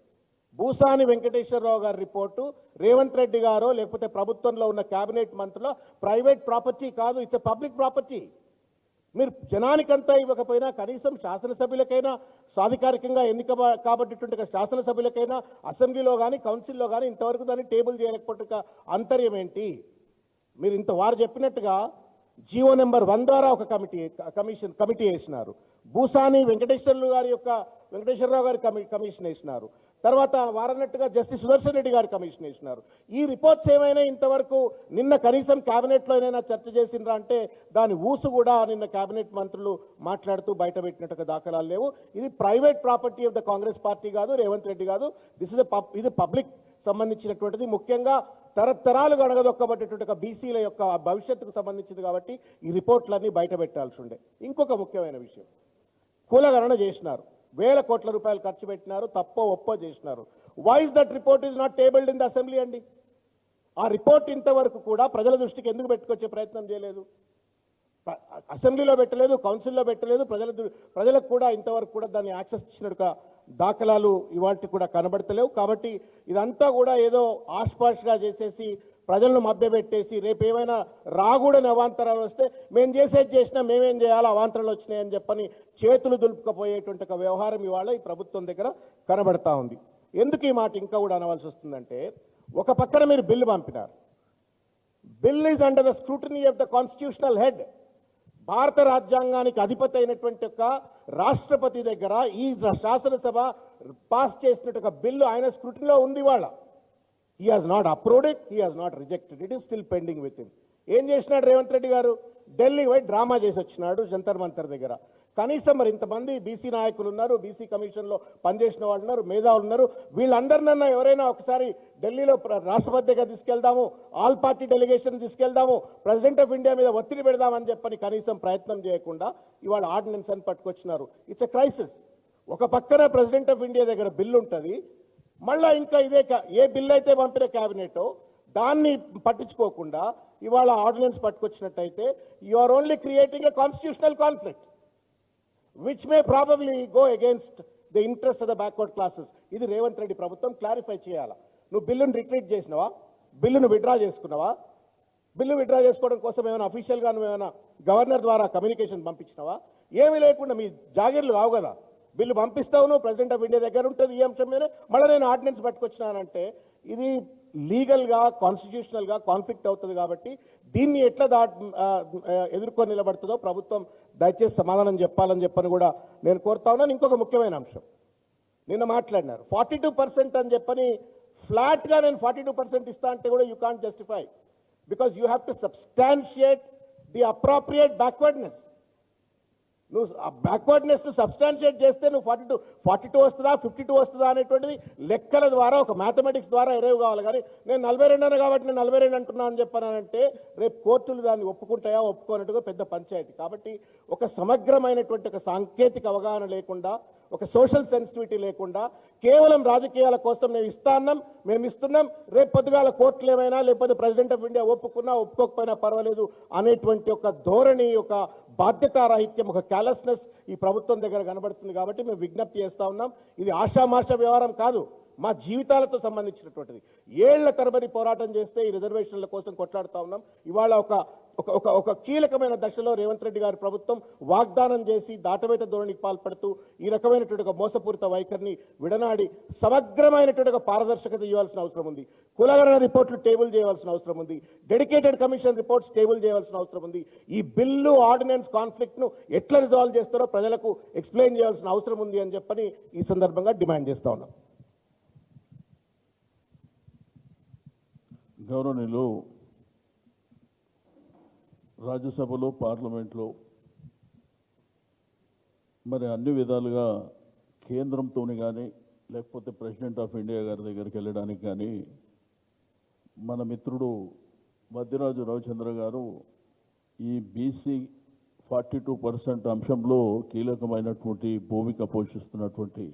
Speaker 6: భూసాని వెంకటేశ్వరరావు గారి రిపోర్టు రేవంత్ రెడ్డి గారో లేకపోతే ప్రభుత్వంలో ఉన్న కేబినెట్ మంత్రుల ప్రైవేట్ ప్రాపర్టీ కాదు, ఇట్స్ పబ్లిక్ ప్రాపర్టీ. మీరు జనానికంతా ఇవ్వకపోయినా కనీసం శాసనసభ్యులకైనా, సాధికారికంగా ఎన్నిక కాబట్టినటువంటి శాసనసభ్యులకైనా అసెంబ్లీలో కానీ కౌన్సిల్లో కానీ ఇంతవరకు దాన్ని టేబుల్ చేయలేకపోతే అంతర్యం ఏంటి? మీరు ఇంత వారు చెప్పినట్టుగా జీవో నెంబర్ 1 ద్వారా ఒక కమిటీ వేసినారు. భూసాని వెంకటేశ్వరరావు గారి కమిషన్ వేసినారు. తర్వాత వారన్నట్టుగా జస్టిస్ సుదర్శన్ రెడ్డి గారి కమిషన్ వేసినారు. ఈ రిపోర్ట్స్ ఏమైనా ఇంతవరకు నిన్న కనీసం క్యాబినెట్లో ఏమైనా చర్చ చేసిండ్రా అంటే దాని ఊసు కూడా నిన్న క్యాబినెట్ మంత్రులు మాట్లాడుతూ బయట పెట్టినట్టుగా దాఖలాలు లేవు. ఇది private property of the Congress party కాదు, రేవంత్ రెడ్డి కాదు. ఇది పబ్లిక్ సంబంధించినటువంటిది. ముఖ్యంగా తరతరాలుగా అడగదొక్కబట్టేటువంటి బీసీల యొక్క భవిష్యత్తుకు సంబంధించింది కాబట్టి ఈ రిపోర్ట్లన్నీ బయట పెట్టాల్సి ఉండే. ఇంకొక ముఖ్యమైన విషయం, కులగణన చేసినారు. వేల కోట్ల రూపాయలు ఖర్చు పెట్టినారు, తప్పో ఒప్పో చేసినారు. Why is that report is not tabled in the assembly అండి? ఆ రిపోర్ట్ ఇంతవరకు కూడా ప్రజల దృష్టికి ఎందుకు పెట్టుకొచ్చే ప్రయత్నం చేయలేదు? అసెంబ్లీలో పెట్టలేదు, కౌన్సిల్లో పెట్టలేదు, ప్రజలకు కూడా ఇంతవరకు కూడా దాన్ని యాక్సెస్ ఇచ్చినట్టుగా దాఖలాలు ఇవాటి కూడా కనబడతలేవు. కాబట్టి ఇదంతా కూడా ఏదో ఆష్పాష్గా చేసేసి ప్రజలను మభ్యపెట్టేసి రేపు ఏమైనా రాకూడని అవాంతరాలు వస్తే మేము చేసేది చేసినా మేమేం చేయాలో అవాంతరాలు వచ్చినాయని చెప్పని చేతులు దులుపుకపోయేటువంటి ఒక వ్యవహారం ఇవాళ ఈ ప్రభుత్వం దగ్గర కనబడతా ఉంది. ఎందుకు ఈ మాట ఇంకా కూడా అనవలసి వస్తుందంటే, ఒక పక్కన మీరు బిల్లు పంపినారు. Bill is under the scrutiny of the constitutional head. భారత రాజ్యాంగానికి అధిపతి అయినటువంటి ఒక రాష్ట్రపతి దగ్గర ఈ శాసనసభ పాస్ చేసినట్టు ఒక బిల్లు ఆయన స్క్రూటినీలో ఉంది వాళ్ళ. He has not approved it, he has not rejected it, it is still pending with him. ఏం చేసినాడు రేవంత్ రెడ్డి గారు? ఢిల్లీ పోయి డ్రామా చేసి వచ్చినాడు జంతర్ మంతర్ దగ్గర. కనీసం మరి ఇంతమంది బీసీ నాయకులు ఉన్నారు, బీసీ కమిషన్లో పనిచేసిన వాళ్ళు ఉన్నారు, మేధావులు ఉన్నారు, వీళ్ళందరినన్నా ఎవరైనా ఒకసారి ఢిల్లీలో రాష్ట్రపతి దగ్గర తీసుకెళ్దాము, ఆల్ పార్టీ డెలిగేషన్ తీసుకెళ్దాము, ప్రెసిడెంట్ ఆఫ్ ఇండియా మీద ఒత్తిడి పెడదామని చెప్పని కనీసం ప్రయత్నం చేయకుండా ఇవాళ ఆర్డినెన్స్ అని పట్టుకొచ్చినారు. It's a crisis. ఒక పక్కన ప్రెసిడెంట్ ఆఫ్ ఇండియా దగ్గర బిల్లు ఉంటుంది, మళ్ళా ఇంకా ఇదే ఏ బిల్ అయితే పంపిన క్యాబినెట్ దాన్ని పట్టించుకోకుండా ఇవాళ ఆర్డినెన్స్ పట్టుకొచ్చినట్టయితే you are only creating a constitutional conflict which may probably go against the interest of the backward classes. ఇది రేవంత్ రెడ్డి ప్రభుత్వం క్లారిఫై చేయాలా. నువ్వు బిల్లును రిట్రీట్ చేసినావా? బిల్లును విత్డ్రా చేసుకున్నావా? బిల్లు విత్డ్రా చేసుకోవడం కోసం ఏమైనా అఫీషియల్గా నువ్వు ఏమైనా గవర్నర్ ద్వారా కమ్యూనికేషన్ పంపించినావా? ఏమీ లేకుండా మీ జాగీర్లు కావు కదా, బిల్లు పంపిస్తావు, నువ్వు ప్రెసిడెంట్ ఆఫ్ ఇండియా దగ్గర ఉంటుంది ఈ అంశం మీద, మళ్ళీ నేను ఆర్డినెన్స్ పట్టుకొచ్చినానంటే ఇది లీగల్గా కాన్స్టిట్యూషనల్గా కాన్ఫ్లిక్ట్ అవుతుంది. కాబట్టి దీన్ని ఎట్లా ఎదుర్కొని నిలబడుతుందో ప్రభుత్వం దయచేసి సమాధానం చెప్పాలని చెప్పని కూడా నేను కోరుతా ఉన్నాను. ఇంకొక ముఖ్యమైన అంశం, నిన్న మాట్లాడినారు 42% అని చెప్పని ఫ్లాట్గా నేను 42% ఇస్తా అంటే కూడా you can't justify, because you have to substantiate the appropriate backwardness. నువ్వు ఆ బ్యాక్వర్డ్నెస్ ను సబ్స్టాన్షియేట్ చేస్తే నువ్వు 42 వస్తుందా 52 వస్తుందా అనేటువంటిది లెక్కల ద్వారా ఒక మ్యాథమెటిక్స్ ద్వారా ఎరేవ్ కావాలి. కానీ నేను 42 అన్నా కాబట్టి నేను 42 అంటున్నా అని చెప్పానంటే రేపు కోర్టులు దాన్ని ఒప్పుకుంటాయా ఒప్పుకోనట్టుగా పెద్ద పంచాయతీ. కాబట్టి ఒక సమగ్రమైనటువంటి ఒక సాంకేతిక అవగాహన లేకుండా, ఒక సోషల్ సెన్సిటివిటీ లేకుండా కేవలం రాజకీయాల కోసం మేము మేము ఇస్తున్నాం, రేపు పొద్దుగాల కోర్టులు ఏమైనా లేకపోతే ప్రెసిడెంట్ ఆఫ్ ఇండియా ఒప్పుకున్నా ఒప్పుకోకపోయినా పర్వాలేదు అనేటువంటి ఒక ధోరణి, ఒక బాధ్యతారాహిత్యం, ఒక క్యాలెస్నెస్ ఈ ప్రభుత్వం దగ్గర కనబడుతుంది. కాబట్టి మేము విజ్ఞప్తి చేస్తా ఉన్నాం, ఇది ఆషామాష వ్యవహారం కాదు, మా జీవితాలతో సంబంధించినటువంటిది. ఏళ్ల తరబడి పోరాటం చేస్తే ఈ రిజర్వేషన్ల కోసం కొట్లాడుతూ ఉన్నాం. ఇవాళ ఒక కీలకమైన దశలో రేవంత్ రెడ్డి గారి ప్రభుత్వం వాగ్దానం చేసి దాటవేత ధోరణికి పాల్పడుతూ ఈ రకమైనటువంటి ఒక మోసపూరిత వైఖరిని విడనాడి సమగ్రమైనటువంటి ఒక పారదర్శకత ఇవ్వాల్సిన అవసరం ఉంది. కులగణన రిపోర్ట్లు టేబుల్ చేయవలసిన అవసరం ఉంది. డెడికేటెడ్ కమిషన్ రిపోర్ట్స్ టేబుల్ చేయవలసిన అవసరం ఉంది. ఈ బిల్లు ఆర్డినెన్స్ కాన్ఫ్లిక్ట్ ను ఎట్లా రిజాల్వ్ చేస్తారో ప్రజలకు ఎక్స్ప్లెయిన్ చేయాల్సిన అవసరం ఉంది అని చెప్పని ఈ సందర్భంగా డిమాండ్ చేస్తా ఉన్నాం.
Speaker 1: గౌరవనీయులు, రాజ్యసభలో పార్లమెంట్లో మరి అన్ని విధాలుగా కేంద్రంతో కానీ లేకపోతే ప్రెసిడెంట్ ఆఫ్ ఇండియా గారి దగ్గరికి వెళ్ళడానికి కానీ మన మిత్రుడు వద్దిరాజు రవిచంద్ర గారు ఈ బీసీ 42% అంశంలో కీలకమైనటువంటి భూమిక పోషిస్తున్నటువంటి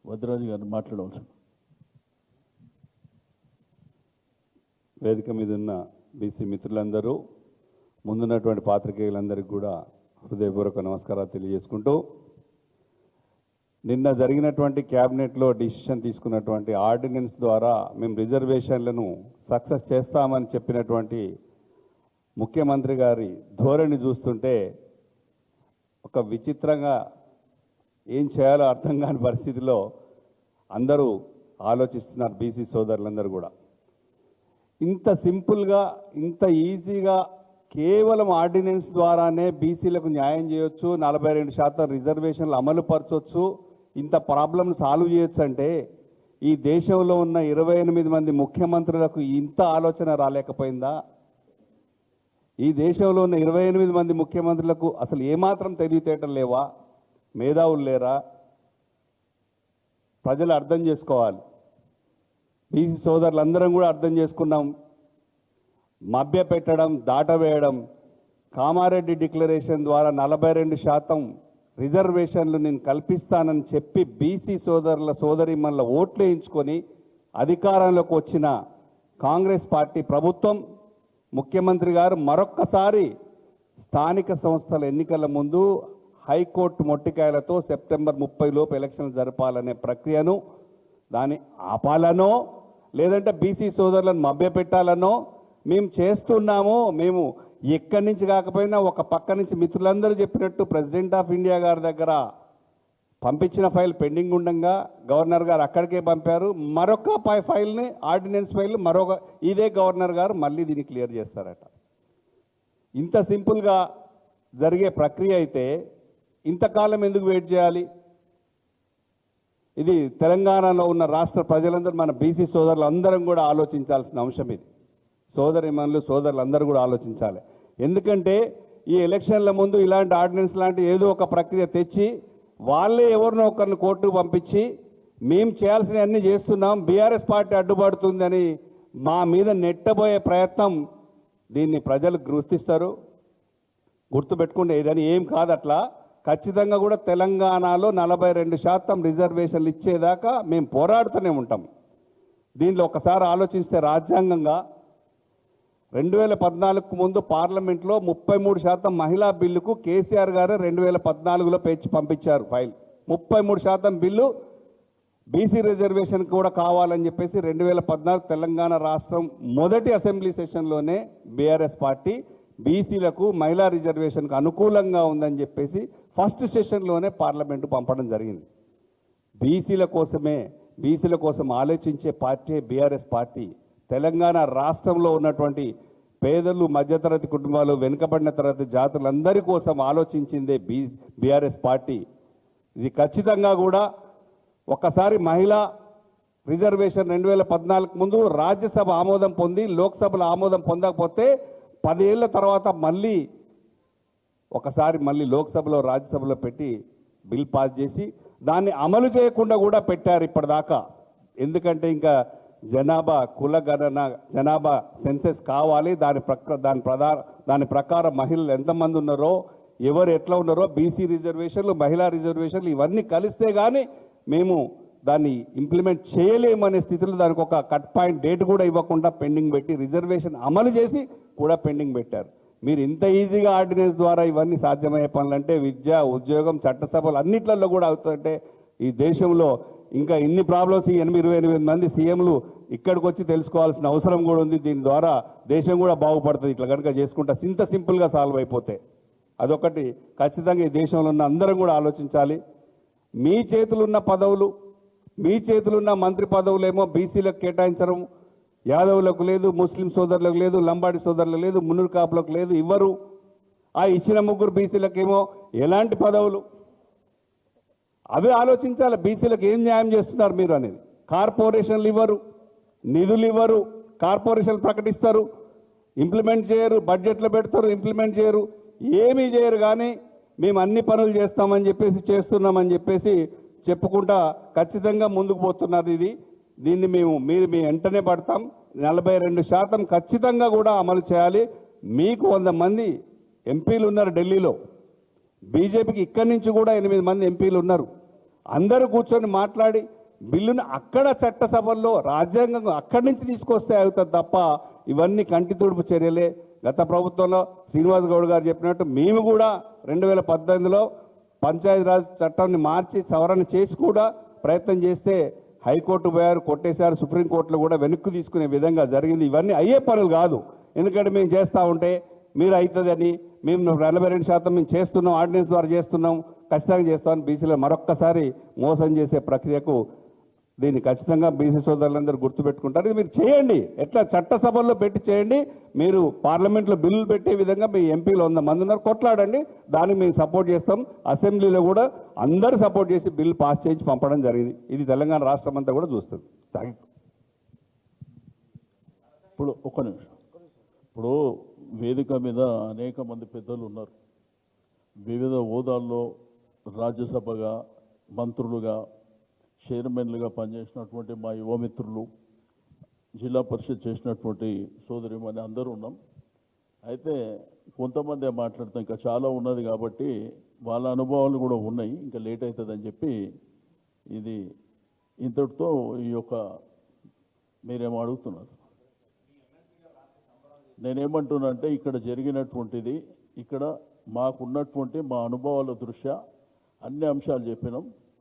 Speaker 1: వద్దిరాజు గారిని మాట్లాడవలసింది.
Speaker 7: వేదిక మీద ఉన్న బీసీ మిత్రులందరూ, ముందున్నటువంటి పాత్రికేయులందరికీ కూడా హృదయపూర్వక నమస్కారాలు తెలియజేసుకుంటూ, నిన్న జరిగినటువంటి క్యాబినెట్లో డిసిషన్ తీసుకున్నటువంటి ఆర్డినెన్స్ ద్వారా మేము రిజర్వేషన్లను సక్సెస్ చేస్తామని చెప్పినటువంటి ముఖ్యమంత్రి గారి ధోరణి చూస్తుంటే ఒక విచిత్రంగా ఏం చేయాలో అర్థం కాని పరిస్థితిలో అందరూ ఆలోచిస్తున్నారు. బీసీ సోదరులందరూ కూడా ఇంత సింపుల్గా, ఇంత ఈజీగా కేవలం ఆర్డినెన్స్ ద్వారానే బీసీలకు న్యాయం చేయొచ్చు, 42% రిజర్వేషన్లు అమలు పరచవచ్చు, ఇంత ప్రాబ్లం సాల్వ్ చేయొచ్చు అంటే ఈ దేశంలో ఉన్న 28 మంది ముఖ్యమంత్రులకు ఇంత ఆలోచన రాలేకపోయిందా? ఈ దేశంలో ఉన్న 28 మంది ముఖ్యమంత్రులకు అసలు ఏమాత్రం తెలివితేటలు లేవా? మేధావులు లేరా? ప్రజలు అర్థం చేసుకోవాలి. బీసీ సోదరులందరం కూడా అర్థం చేసుకున్నాం. మభ్య పెట్టడం, దాటవేయడం, కామారెడ్డి డిక్లరేషన్ ద్వారా 42% రిజర్వేషన్లు నేను కల్పిస్తానని చెప్పి బీసీ సోదరిమణుల ఓట్లు వేయించుకొని అధికారంలోకి వచ్చిన కాంగ్రెస్ పార్టీ ప్రభుత్వం ముఖ్యమంత్రి గారు మరొక్కసారి స్థానిక సంస్థల ఎన్నికల ముందు హైకోర్టు మొట్టికాయలతో సెప్టెంబర్ 30 లోపు ఎలక్షన్లు జరపాలనే ప్రక్రియను దాన్ని ఆపాలనో లేదంటే బీసీ సోదరులను మభ్యపెట్టాలనో మేము చేస్తున్నాము. మేము ఎక్కడి నుంచి కాకపోయినా ఒక పక్క నుంచి మిత్రులందరూ చెప్పినట్టు ప్రెసిడెంట్ ఆఫ్ ఇండియా గారి దగ్గర పంపించిన ఫైల్ పెండింగ్ ఉండగా గవర్నర్ గారు అక్కడికే పంపారు. మరొక ఫైల్ని ఆర్డినెన్స్ ఫైల్ ఇదే గవర్నర్ గారు మళ్ళీ దీన్ని క్లియర్ చేస్తారట. ఇంత సింపుల్గా జరిగే ప్రక్రియ అయితే ఇంతకాలం ఎందుకు వెయిట్ చేయాలి? ఇది తెలంగాణలో ఉన్న రాష్ట్ర ప్రజలందరూ, మన బీసీ సోదరులు అందరం కూడా ఆలోచించాల్సిన అంశం ఇది. సోదరిమణులు సోదరులు అందరూ కూడా ఆలోచించాలి. ఎందుకంటే ఈ ఎలక్షన్ల ముందు ఇలాంటి ఆర్డినెన్స్ లాంటి ఏదో ఒక ప్రక్రియ తెచ్చి వాళ్ళే ఎవరినో ఒకరిని కోర్టుకు పంపించి మేము చేయాల్సిన అన్ని చేస్తున్నాం, బీఆర్ఎస్ పార్టీ అడ్డుపడుతుందని మా మీద నెట్టబోయే ప్రయత్నం, దీన్ని ప్రజలు గుర్తిస్తారు. గుర్తుపెట్టుకుంటే ఇదని ఏం కాదు. అట్లా ఖచ్చితంగా కూడా తెలంగాణలో 42% రిజర్వేషన్లు ఇచ్చేదాకా మేము పోరాడుతూనే ఉంటాం. దీనిలో ఒకసారి ఆలోచిస్తే రాజ్యాంగంగా 2014కు ముందు పార్లమెంట్లో 33% మహిళా బిల్లుకు కేసీఆర్ గారు 2014లో పంపించారు ఫైల్. 33% బిల్లు బీసీ రిజర్వేషన్ కూడా కావాలని చెప్పేసి 2014 తెలంగాణ రాష్ట్రం మొదటి అసెంబ్లీ సెషన్లోనే బీఆర్ఎస్ పార్టీ బీసీలకు మహిళా రిజర్వేషన్కు అనుకూలంగా ఉందని చెప్పేసి ఫస్ట్ సెషన్లోనే పార్లమెంటు పంపడం జరిగింది. బీసీల కోసం ఆలోచించే పార్టీ బీఆర్ఎస్ పార్టీ. తెలంగాణ రాష్ట్రంలో ఉన్నటువంటి పేదలు, మధ్యతరగతి కుటుంబాలు, వెనుకబడిన తరగతి జాతులందరి కోసం ఆలోచించిందే బీఆర్ఎస్ పార్టీ. ఇది ఖచ్చితంగా కూడా ఒకసారి మహిళా రిజర్వేషన్ 2014 ముందు రాజ్యసభ ఆమోదం పొంది లోక్సభలో ఆమోదం పొందకపోతే 10 ఏళ్ల తర్వాత మళ్ళీ లోక్సభలో రాజ్యసభలో పెట్టి బిల్ పాస్ చేసి దాన్ని అమలు చేయకుండా కూడా పెట్టారు ఇప్పటిదాకా. ఎందుకంటే ఇంకా జనాభా కులగణన, జనాభా సెన్సెస్ కావాలి. దాని ప్రకారం మహిళలు ఎంతమంది ఉన్నారో, ఎవరు ఎట్లా ఉన్నారో, బీసీ రిజర్వేషన్లు, మహిళా రిజర్వేషన్లు ఇవన్నీ కలిస్తే కానీ మేము దాన్ని ఇంప్లిమెంట్ చేయలేమనే స్థితిలో దానికి ఒక కట్ పాయింట్ డేట్ కూడా ఇవ్వకుండా పెండింగ్ పెట్టి రిజర్వేషన్ అమలు చేసి కూడా పెండింగ్ పెట్టారు. మీరు ఇంత ఈజీగా ఆర్డినెన్స్ ద్వారా ఇవన్నీ సాధ్యమయ్యే పనులంటే విద్య, ఉద్యోగం, చట్టసభలు అన్నిట్లలో కూడా అవుతుంటే ఈ దేశంలో ఇంకా ఇన్ని ప్రాబ్లమ్స్, 28 మంది సీఎంలు ఇక్కడికి వచ్చి తెలుసుకోవాల్సిన అవసరం కూడా ఉంది. దీని ద్వారా దేశం కూడా బాగుపడుతుంది ఇట్లా కనుక చేసుకుంటా ఇంత సింపుల్గా సాల్వ్ అయిపోతే. అదొకటి ఖచ్చితంగా ఈ దేశంలో ఉన్న అందరం కూడా ఆలోచించాలి. మీ చేతులున్న పదవులు, మీ చేతులున్న మంత్రి పదవులేమో బీసీలకు కేటాయించడం, యాదవులకు లేదు, ముస్లిం సోదరులకు లేదు, లంబాడి సోదరులకు లేదు, మున్నూరు కాపులకు లేదు, ఇవ్వరు. ఆ ఇచ్చిన 3 బీసీలకేమో ఎలాంటి పదవులు, అవి ఆలోచించాలి. బీసీలకు ఏం న్యాయం చేస్తున్నారు మీరు అనేది. కార్పొరేషన్లు ఇవ్వరు, నిధులు ఇవ్వరు, కార్పొరేషన్లు ప్రకటిస్తారు, ఇంప్లిమెంట్ చేయరు, బడ్జెట్లో పెడతారు, ఇంప్లిమెంట్ చేయరు, ఏమీ చేయరు. కానీ మేము అన్ని పనులు చేస్తున్నామని చెప్పేసి చెప్పుకుంటా ఖచ్చితంగా ముందుకు పోతున్నారు. దీన్ని మీరు వెంటనే పడతాం. 42% ఖచ్చితంగా కూడా అమలు చేయాలి. మీకు 100 మంది ఎంపీలు ఉన్నారు ఢిల్లీలో, బీజేపీకి ఇక్కడి నుంచి కూడా 8 మంది ఎంపీలు ఉన్నారు. అందరూ కూర్చొని మాట్లాడి బిల్లును అక్కడ చట్టసభల్లో రాజ్యాంగం అక్కడి నుంచి తీసుకొస్తే అవుతుంది తప్ప ఇవన్నీ కంటి తుడుపు చర్యలే. గత ప్రభుత్వంలో శ్రీనివాస్ గౌడ్ గారు చెప్పినట్టు మేము కూడా 2018లో పంచాయతీరాజ్ చట్టాన్ని మార్చి సవరణ చేసి కూడా ప్రయత్నం చేస్తే హైకోర్టు పోయారు, కొట్టేశారు, సుప్రీంకోర్టులో కూడా వెనక్కి తీసుకునే విధంగా జరిగింది. ఇవన్నీ అయ్యే పనులు కాదు. ఎందుకంటే మేము చేస్తూ ఉంటే మీరు అవుతుందని, మేము 42% మేము చేస్తున్నాం, ఆర్డినెన్స్ ద్వారా చేస్తున్నాం, ఖచ్చితంగా చేస్తామని బీసీలో మరొక్కసారి మోసం చేసే ప్రక్రియకు దీన్ని ఖచ్చితంగా బీసీ సోదరులందరూ గుర్తుపెట్టుకుంటారు. ఇది మీరు చేయండి, ఎట్లా చట్టసభల్లో పెట్టి చేయండి. మీరు పార్లమెంట్లో బిల్లులు పెట్టే విధంగా మీ ఎంపీలు 100 మంది ఉన్నారు, కొట్లాడండి, దానికి మేము సపోర్ట్ చేస్తాం. అసెంబ్లీలో కూడా అందరూ సపోర్ట్ చేసి బిల్లు పాస్ చేయించి పంపడం జరిగింది. ఇది తెలంగాణ రాష్ట్రం అంతా కూడా చూస్తుంది.
Speaker 1: ఇప్పుడు ఒక్క నిమిషం. ఇప్పుడు వేదిక మీద అనేక మంది పెద్దలు ఉన్నారు. వివిధ హోదాల్లో రాజ్యసభగా, మంత్రులుగా, చైర్మన్లుగా పనిచేసినటువంటి మా యువమిత్రులు, జిల్లా పరిషత్ చేసినటువంటి సోదరిమణి అందరూ ఉన్నాం. అయితే కొంతమంది మాట్లాడుతాం, ఇంకా చాలా ఉన్నది కాబట్టి వాళ్ళ అనుభవాలు కూడా ఉన్నాయి, ఇంకా లేట్ అవుతుందని చెప్పి ఇది ఇంతటితో ఈ యొక్క మీరేమో అడుగుతున్నారు. నేనేమంటున్నా అంటే ఇక్కడ జరిగినటువంటిది, ఇక్కడ మాకున్నటువంటి మా అనుభవాల దృష్ట్యా అన్ని అంశాలు చెప్పినాం.